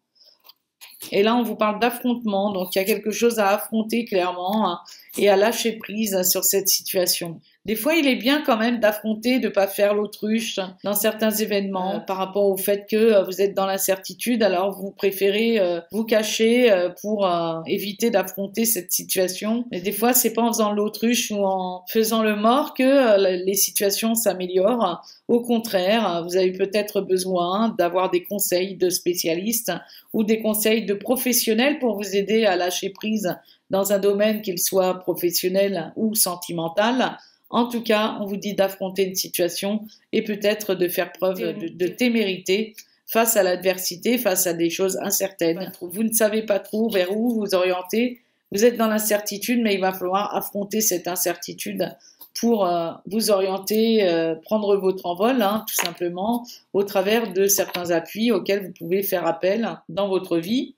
Et là, on vous parle d'affrontement. Donc, il y a quelque chose à affronter clairement et à lâcher prise sur cette situation. Des fois, il est bien quand même d'affronter, de ne pas faire l'autruche dans certains événements par rapport au fait que vous êtes dans l'incertitude. Alors, vous préférez vous cacher pour éviter d'affronter cette situation. Mais des fois, c'est pas en faisant l'autruche ou en faisant le mort que les situations s'améliorent. Au contraire, vous avez peut-être besoin d'avoir des conseils de spécialistes ou des conseils de professionnels pour vous aider à lâcher prise dans un domaine qu'il soit professionnel ou sentimental. En tout cas, on vous dit d'affronter une situation et peut-être de faire preuve de témérité face à l'adversité, face à des choses incertaines. Vous ne savez pas trop vers où vous orienter. Vous êtes dans l'incertitude, mais il va falloir affronter cette incertitude pour vous orienter, prendre votre envol, tout simplement, au travers de certains appuis auxquels vous pouvez faire appel dans votre vie.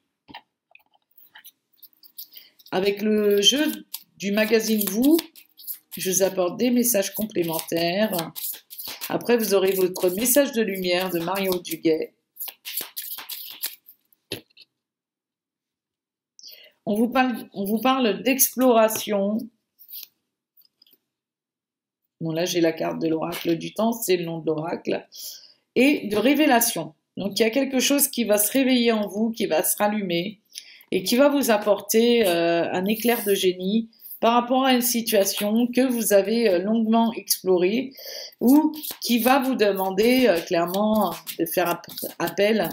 Avec le jeu du magazine Vous, je vous apporte des messages complémentaires. Après, vous aurez votre message de lumière de Mario Duguay. On vous parle d'exploration. Bon, là, j'ai la carte de l'oracle du temps, c'est le nom de l'oracle. Et de révélation. Donc, il y a quelque chose qui va se réveiller en vous, qui va se rallumer et qui va vous apporter un éclair de génie par rapport à une situation que vous avez longuement explorée ou qui va vous demander clairement de faire appel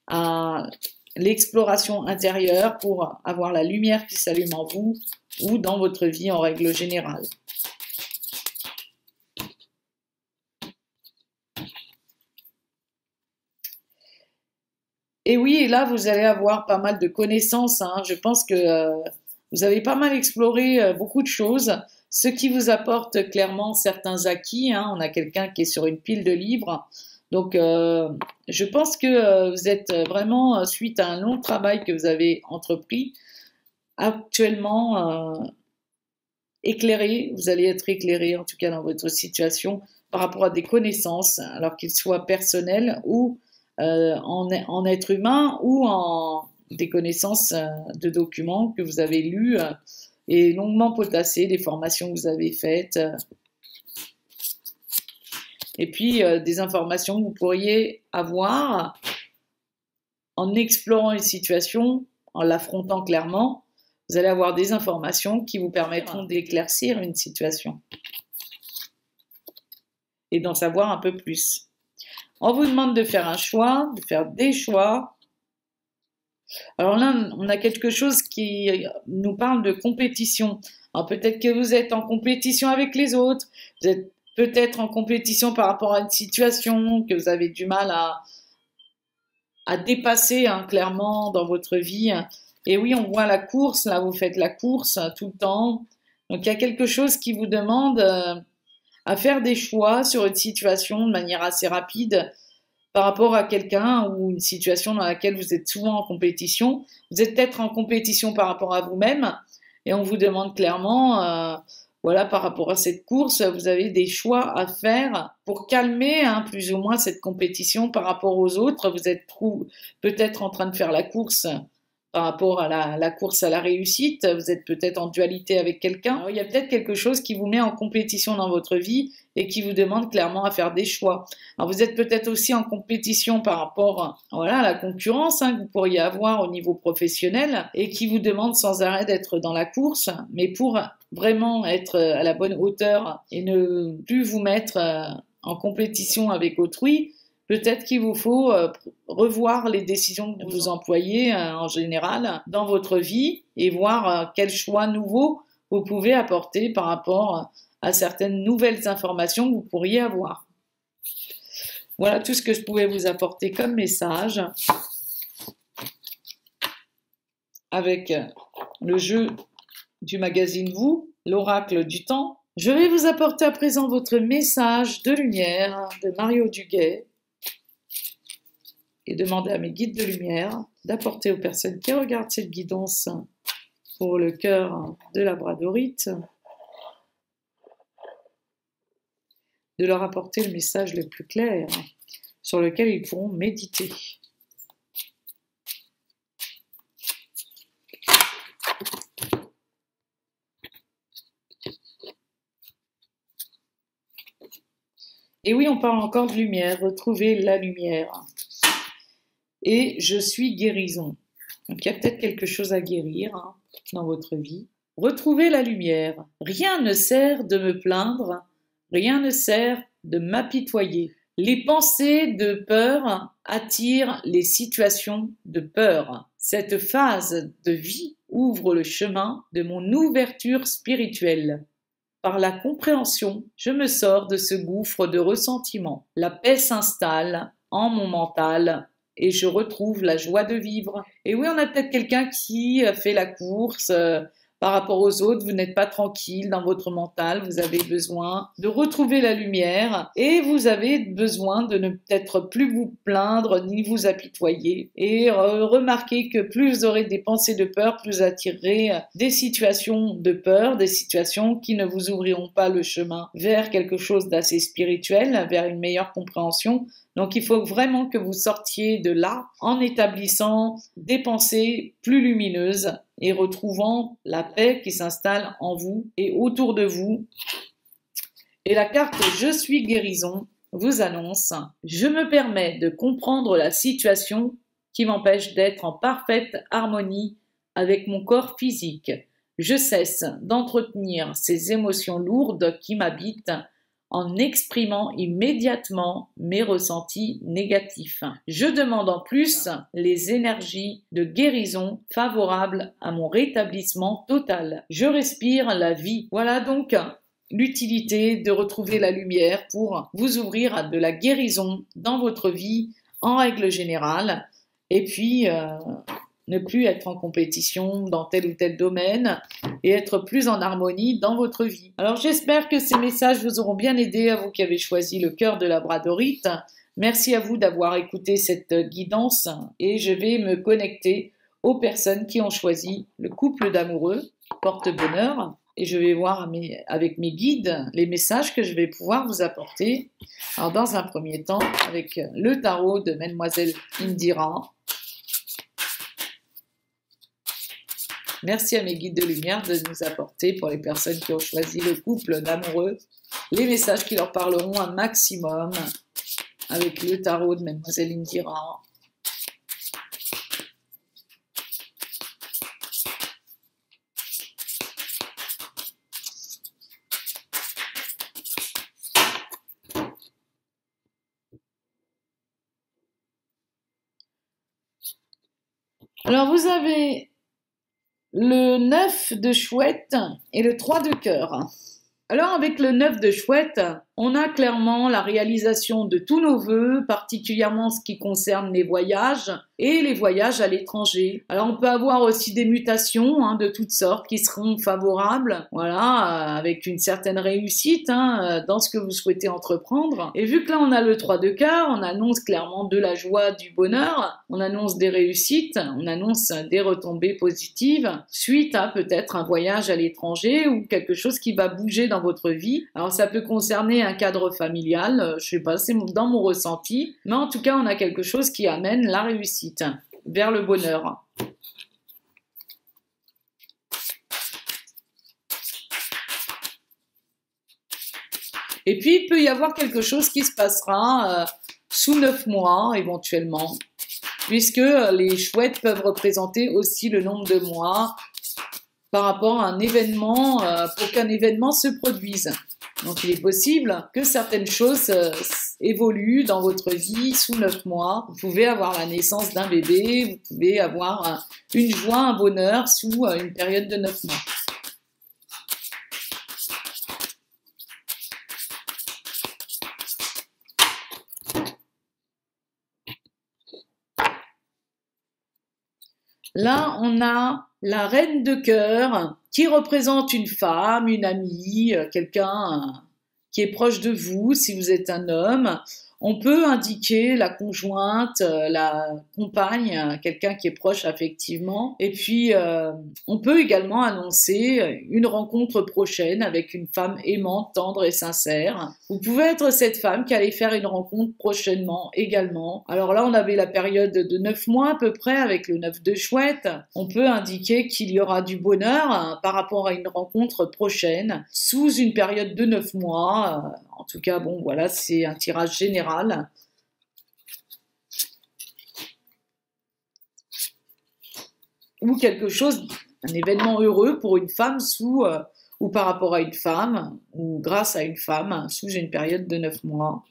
à l'exploration intérieure pour avoir la lumière qui s'allume en vous ou dans votre vie en règle générale. Et oui, et là, vous allez avoir pas mal de connaissances. Je pense que vous avez pas mal exploré beaucoup de choses, ce qui vous apporte clairement certains acquis. On a quelqu'un qui est sur une pile de livres. Donc, je pense que vous êtes vraiment, suite à un long travail que vous avez entrepris, actuellement éclairé. Vous allez être éclairé, en tout cas dans votre situation, par rapport à des connaissances, alors qu'ils soient personnels ou en être humain ou en des connaissances de documents que vous avez lus et longuement potassés, des formations que vous avez faites. Et puis des informations que vous pourriez avoir en explorant une situation, en l'affrontant clairement. Vous allez avoir des informations qui vous permettront d'éclaircir une situation et d'en savoir un peu plus. On vous demande de faire un choix, de faire des choix Alors là, on a quelque chose qui nous parle de compétition. Alors peut-être que vous êtes en compétition avec les autres, vous êtes peut-être en compétition par rapport à une situation que vous avez du mal à dépasser, hein, clairement dans votre vie. Et oui, on voit la course, là vous faites la course tout le temps. Donc il y a quelque chose qui vous demande à faire des choix sur une situation de manière assez rapide par rapport à quelqu'un ou une situation dans laquelle vous êtes souvent en compétition. Vous êtes peut-être en compétition par rapport à vous-même et on vous demande clairement, voilà, par rapport à cette course, vous avez des choix à faire pour calmer, hein, plus ou moins cette compétition par rapport aux autres. Vous êtes peut-être en train de faire la course par rapport à la course à la réussite, vous êtes peut-être en dualité avec quelqu'un. Il y a peut-être quelque chose qui vous met en compétition dans votre vie et qui vous demande clairement à faire des choix. Alors vous êtes peut-être aussi en compétition par rapport, voilà, à la concurrence, hein, que vous pourriez avoir au niveau professionnel et qui vous demande sans arrêt d'être dans la course, mais pour vraiment être à la bonne hauteur et ne plus vous mettre en compétition avec autrui. Peut-être qu'il vous faut revoir les décisions que vous employez en général dans votre vie et voir quels choix nouveaux vous pouvez apporter par rapport à certaines nouvelles informations que vous pourriez avoir. Voilà tout ce que je pouvais vous apporter comme message avec le jeu du magazine Vous, l'oracle du temps. Je vais vous apporter à présent votre message de lumière de Mario Duguay et demander à mes guides de lumière d'apporter aux personnes qui regardent cette guidance pour le cœur de labradorite, de leur apporter le message le plus clair sur lequel ils pourront méditer. Et oui, on parle encore de lumière, retrouver la lumière. Et je suis guérison. Donc il y a peut-être quelque chose à guérir, hein, dans votre vie. Retrouvez la lumière. Rien ne sert de me plaindre, rien ne sert de m'apitoyer. Les pensées de peur attirent les situations de peur. Cette phase de vie ouvre le chemin de mon ouverture spirituelle. Par la compréhension, je me sors de ce gouffre de ressentiment. La paix s'installe en mon mental et je retrouve la joie de vivre. Et oui, on a peut-être quelqu'un qui fait la course par rapport aux autres, vous n'êtes pas tranquille dans votre mental, vous avez besoin de retrouver la lumière et vous avez besoin de ne peut-être plus vous plaindre ni vous apitoyer. Et remarquez que plus vous aurez des pensées de peur, plus vous attirerez des situations de peur, des situations qui ne vous ouvriront pas le chemin vers quelque chose d'assez spirituel, vers une meilleure compréhension. Donc il faut vraiment que vous sortiez de là en établissant des pensées plus lumineuses et retrouvant la paix qui s'installe en vous et autour de vous. Et la carte Je suis guérison vous annonce: je me permets de comprendre la situation qui m'empêche d'être en parfaite harmonie avec mon corps physique. Je cesse d'entretenir ces émotions lourdes qui m'habitent en exprimant immédiatement mes ressentis négatifs. Je demande en plus les énergies de guérison favorables à mon rétablissement total. Je respire la vie. Voilà donc l'utilité de retrouver la lumière pour vous ouvrir à de la guérison dans votre vie en règle générale. Et puis ne plus être en compétition dans tel ou tel domaine et être plus en harmonie dans votre vie. Alors j'espère que ces messages vous auront bien aidé, à vous qui avez choisi le cœur de labradorite. Merci à vous d'avoir écouté cette guidance et je vais me connecter aux personnes qui ont choisi le couple d'amoureux porte-bonheur et je vais voir avec mes guides les messages que je vais pouvoir vous apporter. Alors dans un premier temps avec le tarot de Mademoiselle Indira. Merci à mes guides de lumière de nous apporter, pour les personnes qui ont choisi le couple d'amoureux, les messages qui leur parleront un maximum avec le tarot de Mademoiselle Indira. Alors, vous avez le 9 de chouette et le 3 de cœur. Alors, avec le 9 de chouette, on a clairement la réalisation de tous nos vœux, particulièrement ce qui concerne les voyages et les voyages à l'étranger. Alors, on peut avoir aussi des mutations de toutes sortes qui seront favorables, voilà, avec une certaine réussite dans ce que vous souhaitez entreprendre. Et vu que là, on a le 3 de cœur, on annonce clairement de la joie, du bonheur, on annonce des réussites, on annonce des retombées positives suite à peut-être un voyage à l'étranger ou quelque chose qui va bouger dans votre vie. Alors, ça peut concerner un cadre familial, je sais pas, c'est dans mon ressenti, mais en tout cas, on a quelque chose qui amène la réussite vers le bonheur. Et puis, il peut y avoir quelque chose qui se passera sous 9 mois, éventuellement, puisque les chouettes peuvent représenter aussi le nombre de mois par rapport à un événement, pour qu'un événement se produise. Donc, il est possible que certaines choses évoluent dans votre vie sous 9 mois. Vous pouvez avoir la naissance d'un bébé, vous pouvez avoir une joie, un bonheur sous une période de 9 mois. Là, on a la reine de cœur qui représente une femme, une amie, quelqu'un qui est proche de vous si vous êtes un homme. On peut indiquer la conjointe, la compagne, quelqu'un qui est proche affectivement. Et puis, on peut également annoncer une rencontre prochaine avec une femme aimante, tendre et sincère. Vous pouvez être cette femme qui allait faire une rencontre prochainement également. Alors là, on avait la période de 9 mois à peu près avec le 9 de chouette. On peut indiquer qu'il y aura du bonheur par rapport à une rencontre prochaine sous une période de 9 mois. En tout cas, bon, voilà, c'est un tirage général. Ou quelque chose, un événement heureux pour une femme ou par rapport à une femme, ou grâce à une femme, sous une période de 9 mois.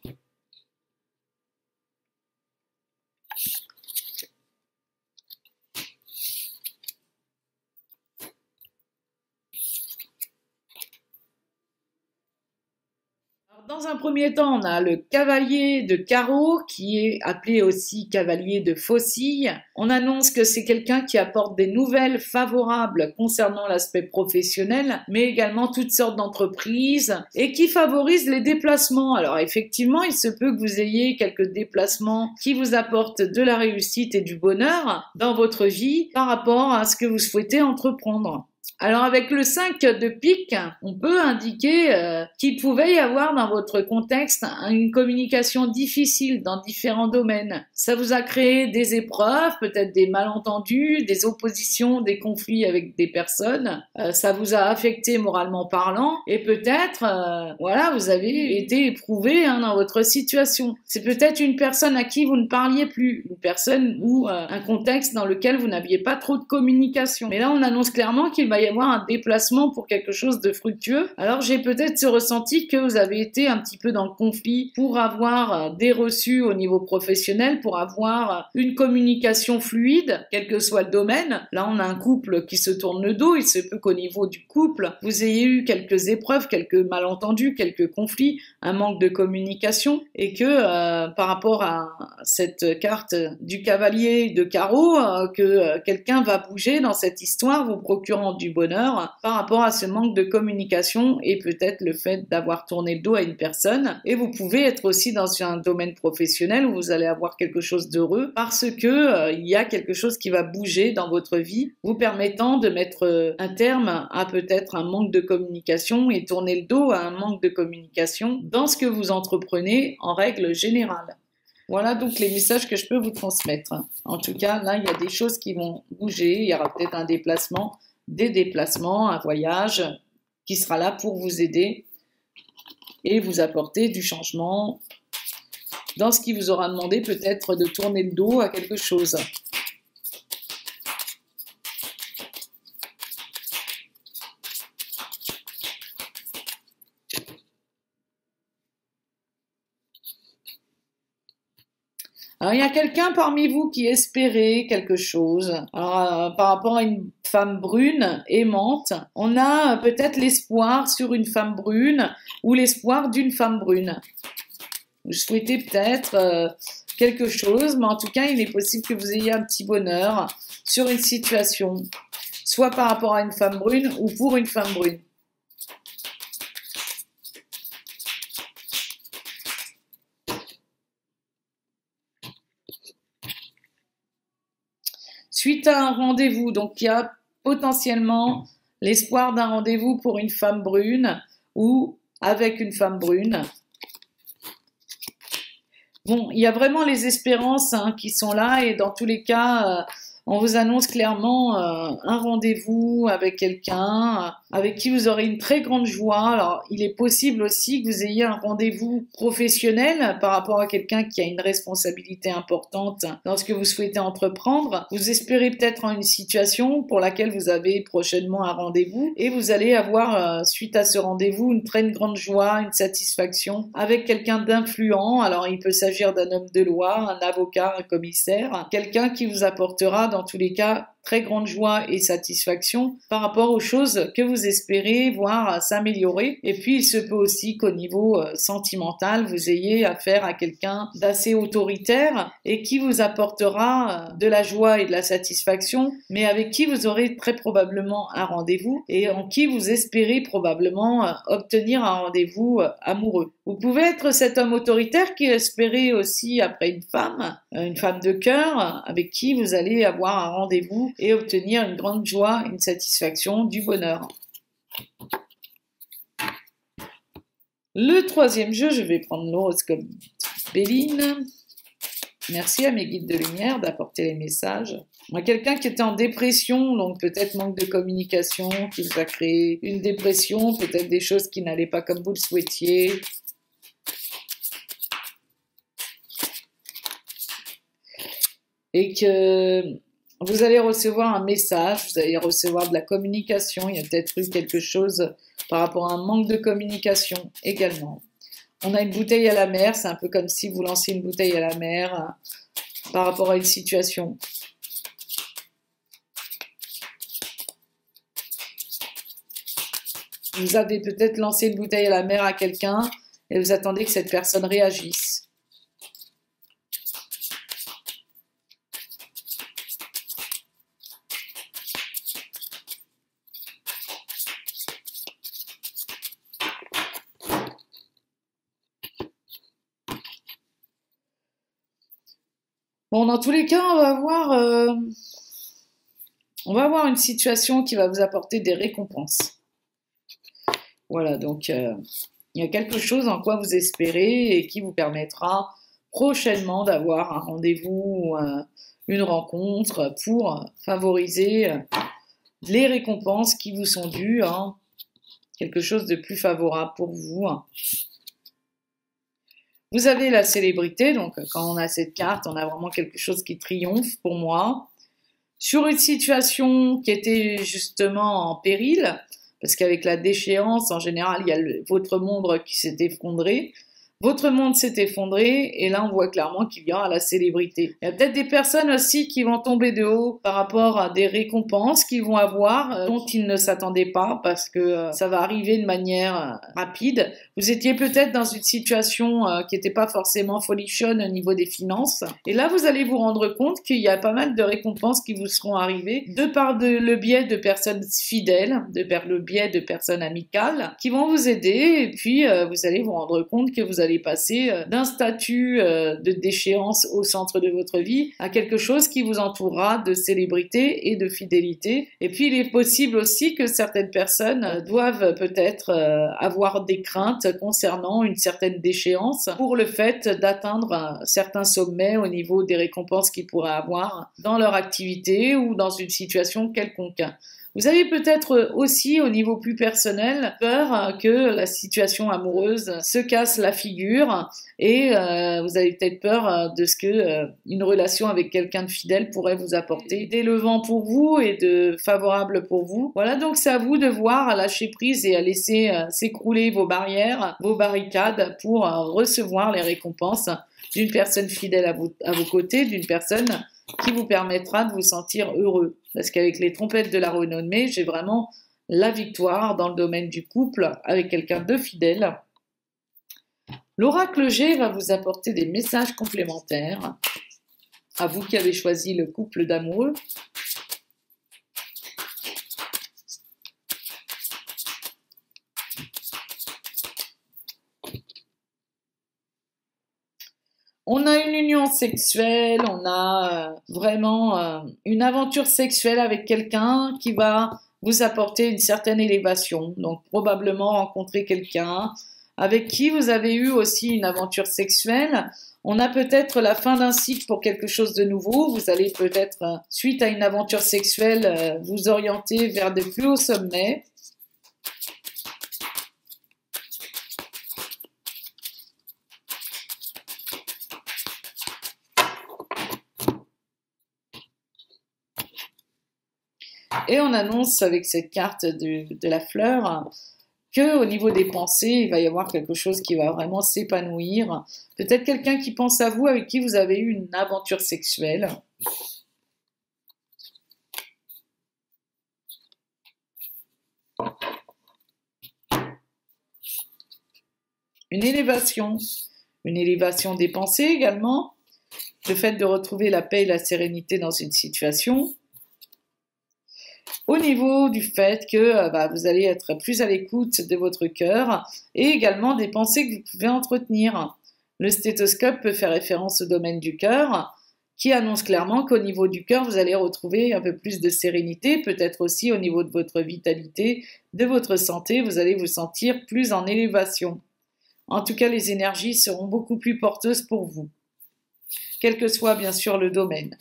Dans un premier temps, on a le cavalier de carreau qui est appelé aussi cavalier de faucille. On annonce que c'est quelqu'un qui apporte des nouvelles favorables concernant l'aspect professionnel, mais également toutes sortes d'entreprises et qui favorise les déplacements. Alors effectivement, il se peut que vous ayez quelques déplacements qui vous apportent de la réussite et du bonheur dans votre vie par rapport à ce que vous souhaitez entreprendre. Alors avec le 5 de pique, on peut indiquer qu'il pouvait y avoir dans votre contexte une communication difficile dans différents domaines. Ça vous a créé des épreuves, peut-être des malentendus, des oppositions, des conflits avec des personnes. Ça vous a affecté moralement parlant et peut-être, voilà, vous avez été éprouvé dans votre situation. C'est peut-être une personne à qui vous ne parliez plus, une personne ou un contexte dans lequel vous n'aviez pas trop de communication. Mais là, on annonce clairement qu'il va y avoir un déplacement pour quelque chose de fructueux. Alors j'ai peut-être ce ressenti que vous avez été un petit peu dans le conflit pour avoir des reçus au niveau professionnel, pour avoir une communication fluide, quel que soit le domaine. Là on a un couple qui se tourne le dos, il se peut qu'au niveau du couple, vous ayez eu quelques épreuves, quelques malentendus, quelques conflits, un manque de communication et que par rapport à cette carte du cavalier de carreau, que quelqu'un va bouger dans cette histoire, vous procurant du bonheur par rapport à ce manque de communication et peut-être le fait d'avoir tourné le dos à une personne. Et vous pouvez être aussi dans un domaine professionnel où vous allez avoir quelque chose d'heureux parce que il y a quelque chose qui va bouger dans votre vie, vous permettant de mettre un terme à peut-être un manque de communication et tourner le dos à un manque de communication dans ce que vous entreprenez en règle générale. Voilà donc les messages que je peux vous transmettre. En tout cas, là, il y a des choses qui vont bouger. Il y aura peut-être un déplacement, des déplacements, un voyage qui sera là pour vous aider et vous apporter du changement dans ce qui vous aura demandé peut-être de tourner le dos à quelque chose. Alors, il y a quelqu'un parmi vous qui espérait quelque chose. Alors, par rapport à une femme brune, aimante, on a peut-être l'espoir sur une femme brune ou l'espoir d'une femme brune. Vous souhaitez peut-être quelque chose, mais en tout cas, il est possible que vous ayez un petit bonheur sur une situation, soit par rapport à une femme brune ou pour une femme brune. Suite à un rendez-vous, donc il y a potentiellement l'espoir d'un rendez-vous pour une femme brune ou avec une femme brune. Bon, il y a vraiment les espérances qui sont là et dans tous les cas, on vous annonce clairement un rendez-vous avec quelqu'un avec qui vous aurez une très grande joie. Alors, il est possible aussi que vous ayez un rendez-vous professionnel par rapport à quelqu'un qui a une responsabilité importante dans ce que vous souhaitez entreprendre. Vous espérez peut-être en une situation pour laquelle vous avez prochainement un rendez-vous et vous allez avoir, suite à ce rendez-vous, une très grande joie, une satisfaction avec quelqu'un d'influent. Alors, il peut s'agir d'un homme de loi, un avocat, un commissaire, quelqu'un qui vous apportera dans tous les cas très grande joie et satisfaction par rapport aux choses que vous espérez voir s'améliorer. Et puis, il se peut aussi qu'au niveau sentimental, vous ayez affaire à quelqu'un d'assez autoritaire et qui vous apportera de la joie et de la satisfaction, mais avec qui vous aurez très probablement un rendez-vous et en qui vous espérez probablement obtenir un rendez-vous amoureux. Vous pouvez être cet homme autoritaire qui espérait aussi après une femme de cœur avec qui vous allez avoir un rendez-vous et obtenir une grande joie, une satisfaction, du bonheur. Le troisième jeu, je vais prendre l'horoscope Béline. Merci à mes guides de lumière d'apporter les messages. Quelqu'un qui était en dépression, donc peut-être manque de communication, qui vous a créé une dépression, peut-être des choses qui n'allaient pas comme vous le souhaitiez. Et que vous allez recevoir un message, vous allez recevoir de la communication, il y a peut-être eu quelque chose par rapport à un manque de communication également. On a une bouteille à la mer, c'est un peu comme si vous lancez une bouteille à la mer par rapport à une situation. Vous avez peut-être lancé une bouteille à la mer à quelqu'un et vous attendez que cette personne réagisse. Bon, dans tous les cas, on va avoir une situation qui va vous apporter des récompenses. Voilà, donc il y a quelque chose en quoi vous espérez et qui vous permettra prochainement d'avoir un rendez-vous, une rencontre pour favoriser les récompenses qui vous sont dues, quelque chose de plus favorable pour vous. Vous avez la célébrité, donc quand on a cette carte, on a vraiment quelque chose qui triomphe pour moi. Sur une situation qui était justement en péril, parce qu'avec la déchéance, en général, il y a votre monde qui s'est effondré. Votre monde s'est effondré et là on voit clairement qu'il y a la célébrité. Il y a peut-être des personnes aussi qui vont tomber de haut par rapport à des récompenses qu'ils vont avoir dont ils ne s'attendaient pas parce que ça va arriver de manière rapide. Vous étiez peut-être dans une situation qui n'était pas forcément folichonne au niveau des finances et là vous allez vous rendre compte qu'il y a pas mal de récompenses qui vous seront arrivées de par le biais de personnes fidèles, de par le biais de personnes amicales qui vont vous aider et puis vous allez vous rendre compte que vous allez passer d'un statut de déchéance au centre de votre vie à quelque chose qui vous entourera de célébrité et de fidélité. Et puis il est possible aussi que certaines personnes doivent peut-être avoir des craintes concernant une certaine déchéance pour le fait d'atteindre certains sommets au niveau des récompenses qu'ils pourraient avoir dans leur activité ou dans une situation quelconque. Vous avez peut-être aussi au niveau plus personnel peur que la situation amoureuse se casse la figure et vous avez peut-être peur de ce que une relation avec quelqu'un de fidèle pourrait vous apporter d'élevant pour vous et de favorable pour vous. Voilà, donc c'est à vous de voir, à lâcher prise et à laisser s'écrouler vos barrières, vos barricades pour recevoir les récompenses d'une personne fidèle à vos côtés, d'une personne qui vous permettra de vous sentir heureux. Parce qu'avec les trompettes de la renommée, j'ai vraiment la victoire dans le domaine du couple avec quelqu'un de fidèle. L'oracle G va vous apporter des messages complémentaires à vous qui avez choisi le couple d'amoureux. On a une union sexuelle, on a vraiment une aventure sexuelle avec quelqu'un qui va vous apporter une certaine élévation. Donc probablement rencontrer quelqu'un avec qui vous avez eu aussi une aventure sexuelle. On a peut-être la fin d'un cycle pour quelque chose de nouveau. Vous allez peut-être, suite à une aventure sexuelle, vous orienter vers de plus hauts sommets. Et on annonce avec cette carte de la fleur que au niveau des pensées, il va y avoir quelque chose qui va vraiment s'épanouir. Peut-être quelqu'un qui pense à vous, avec qui vous avez eu une aventure sexuelle. Une élévation des pensées également. Le fait de retrouver la paix et la sérénité dans une situation. Au niveau du fait que vous allez être plus à l'écoute de votre cœur et également des pensées que vous pouvez entretenir. Le stéthoscope peut faire référence au domaine du cœur, qui annonce clairement qu'au niveau du cœur, vous allez retrouver un peu plus de sérénité, peut-être aussi au niveau de votre vitalité, de votre santé, vous allez vous sentir plus en élévation. En tout cas, les énergies seront beaucoup plus porteuses pour vous, quel que soit bien sûr le domaine.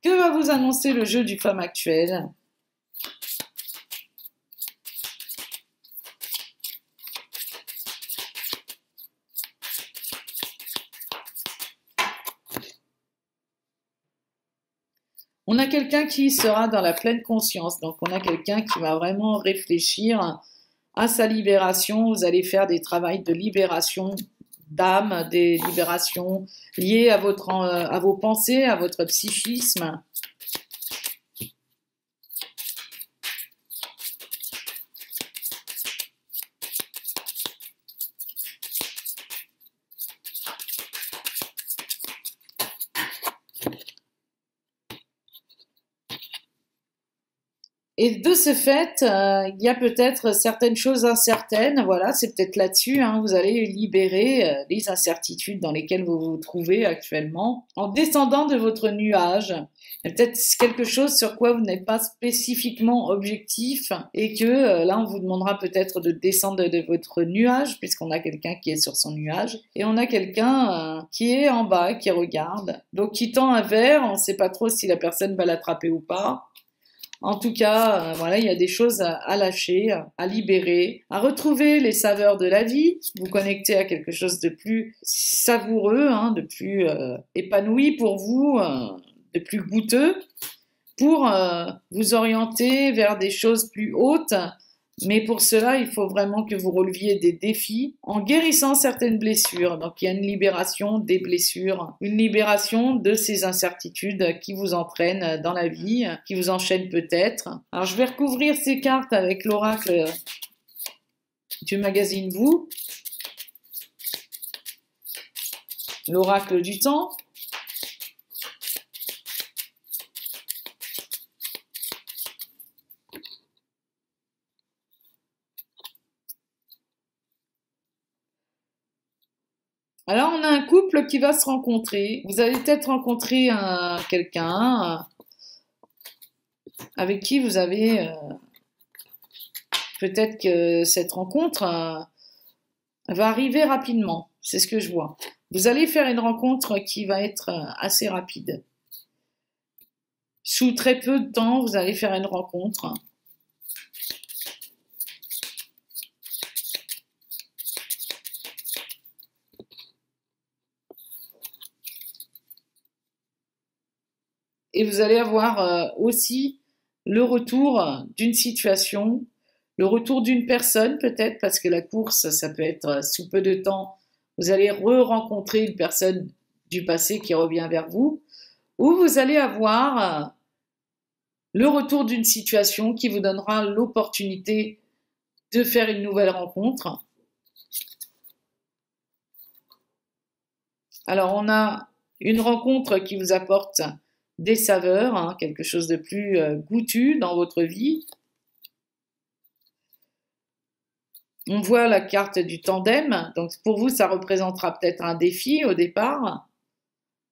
Que va vous annoncer le jeu du femme actuel? On a quelqu'un qui sera dans la pleine conscience, donc on a quelqu'un qui va vraiment réfléchir à sa libération. Vous allez faire des travaux de libération d'âme, des libérations liées à vos pensées, à votre psychisme. Et de ce fait, il y a peut-être certaines choses incertaines, voilà, c'est peut-être là-dessus, hein, vous allez libérer les incertitudes dans lesquelles vous vous trouvez actuellement, en descendant de votre nuage. Il y a peut-être quelque chose sur quoi vous n'êtes pas spécifiquement objectif, et que là, on vous demandera peut-être de descendre de votre nuage, puisqu'on a quelqu'un qui est sur son nuage, et on a quelqu'un qui est en bas, qui regarde, donc qui tend un verre, on ne sait pas trop si la personne va l'attraper ou pas. En tout cas, voilà, il y a des choses à lâcher, à libérer, à retrouver les saveurs de la vie, vous connecter à quelque chose de plus savoureux, hein, de plus épanoui pour vous, de plus goûteux, pour vous orienter vers des choses plus hautes. Mais pour cela, il faut vraiment que vous releviez des défis en guérissant certaines blessures. Donc il y a une libération des blessures, une libération de ces incertitudes qui vous entraînent dans la vie, qui vous enchaînent peut-être. Alors je vais recouvrir ces cartes avec l'oracle du magazine Vous, l'oracle du temps. Alors, on a un couple qui va se rencontrer. Vous allez peut-être rencontrer quelqu'un avec qui vous avez peut-être que cette rencontre va arriver rapidement. C'est ce que je vois. Vous allez faire une rencontre qui va être assez rapide. Sous très peu de temps, vous allez faire une rencontre. Et vous allez avoir aussi le retour d'une situation, le retour d'une personne peut-être, parce que la course, ça peut être sous peu de temps, vous allez re-rencontrer une personne du passé qui revient vers vous, ou vous allez avoir le retour d'une situation qui vous donnera l'opportunité de faire une nouvelle rencontre. Alors, on a une rencontre qui vous apporte des saveurs, hein, quelque chose de plus goûtu dans votre vie. On voit la carte du tandem, donc pour vous, ça représentera peut-être un défi au départ,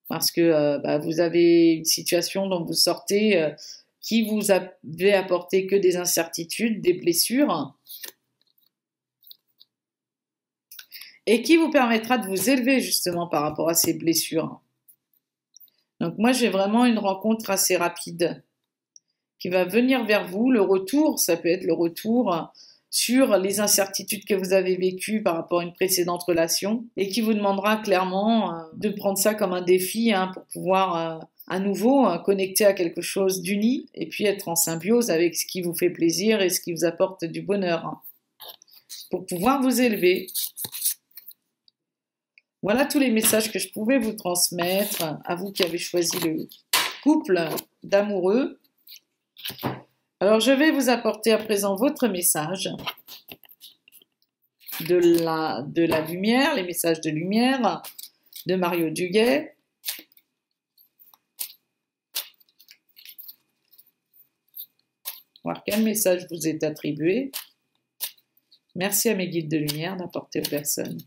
parce que vous avez une situation dont vous sortez qui vous avait apporté que des incertitudes, des blessures, et qui vous permettra de vous élever justement par rapport à ces blessures. Donc moi, j'ai vraiment une rencontre assez rapide qui va venir vers vous. Le retour, ça peut être le retour sur les incertitudes que vous avez vécues par rapport à une précédente relation et qui vous demandera clairement de prendre ça comme un défi pour pouvoir à nouveau connecter à quelque chose d'uni et puis être en symbiose avec ce qui vous fait plaisir et ce qui vous apporte du bonheur pour pouvoir vous élever. Voilà tous les messages que je pouvais vous transmettre à vous qui avez choisi le couple d'amoureux. Alors, je vais vous apporter à présent votre message de la lumière, les messages de lumière de Mario Duguay. Voir quel message vous est attribué. Merci à mes guides de lumière d'apporter aux personnes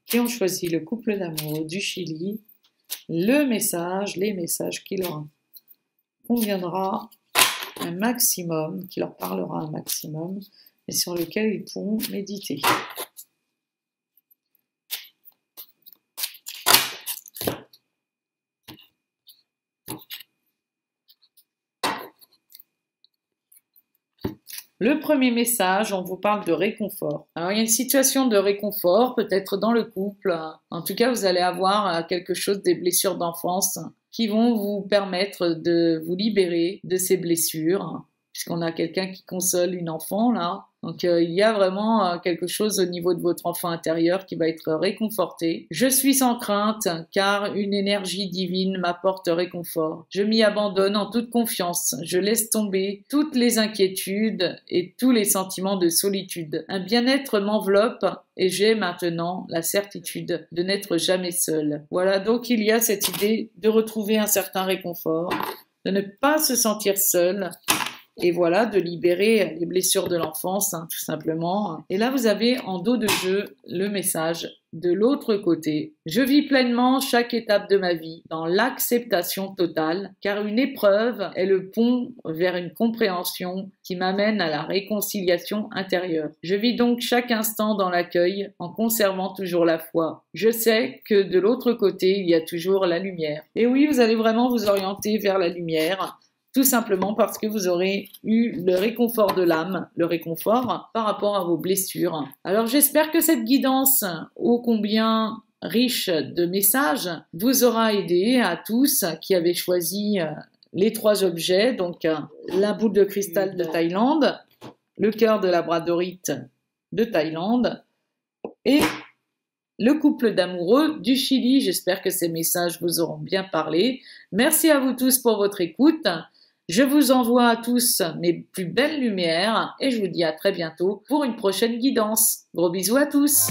qui ont choisi le couple d'amoureux du Chili les messages qui leur conviendra un maximum, qui leur parlera un maximum et sur lequel ils pourront méditer. Le premier message, on vous parle de réconfort. Alors, il y a une situation de réconfort, peut-être dans le couple. En tout cas, vous allez avoir quelque chose des blessures d'enfance qui vont vous permettre de vous libérer de ces blessures, puisqu'on a quelqu'un qui console une enfant, là. Donc, il y a vraiment quelque chose au niveau de votre enfant intérieur qui va être réconforté. Je suis sans crainte, car une énergie divine m'apporte réconfort. Je m'y abandonne en toute confiance. Je laisse tomber toutes les inquiétudes et tous les sentiments de solitude. Un bien-être m'enveloppe et j'ai maintenant la certitude de n'être jamais seule. Voilà, donc il y a cette idée de retrouver un certain réconfort, de ne pas se sentir seul. Et voilà, de libérer les blessures de l'enfance, tout simplement. Et là, vous avez en dos de jeu le message de l'autre côté. Je vis pleinement chaque étape de ma vie dans l'acceptation totale, car une épreuve est le pont vers une compréhension qui m'amène à la réconciliation intérieure. Je vis donc chaque instant dans l'accueil en conservant toujours la foi. Je sais que de l'autre côté, il y a toujours la lumière. Et oui, vous allez vraiment vous orienter vers la lumière, tout simplement parce que vous aurez eu le réconfort de l'âme, le réconfort par rapport à vos blessures. Alors j'espère que cette guidance ô combien riche de messages vous aura aidé à tous qui avez choisi les 3 objets, donc la boule de cristal de Thaïlande, le cœur de labradorite de Thaïlande et le couple d'amoureux du Chili. J'espère que ces messages vous auront bien parlé. Merci à vous tous pour votre écoute. Je vous envoie à tous mes plus belles lumières et je vous dis à très bientôt pour une prochaine guidance. Gros bisous à tous!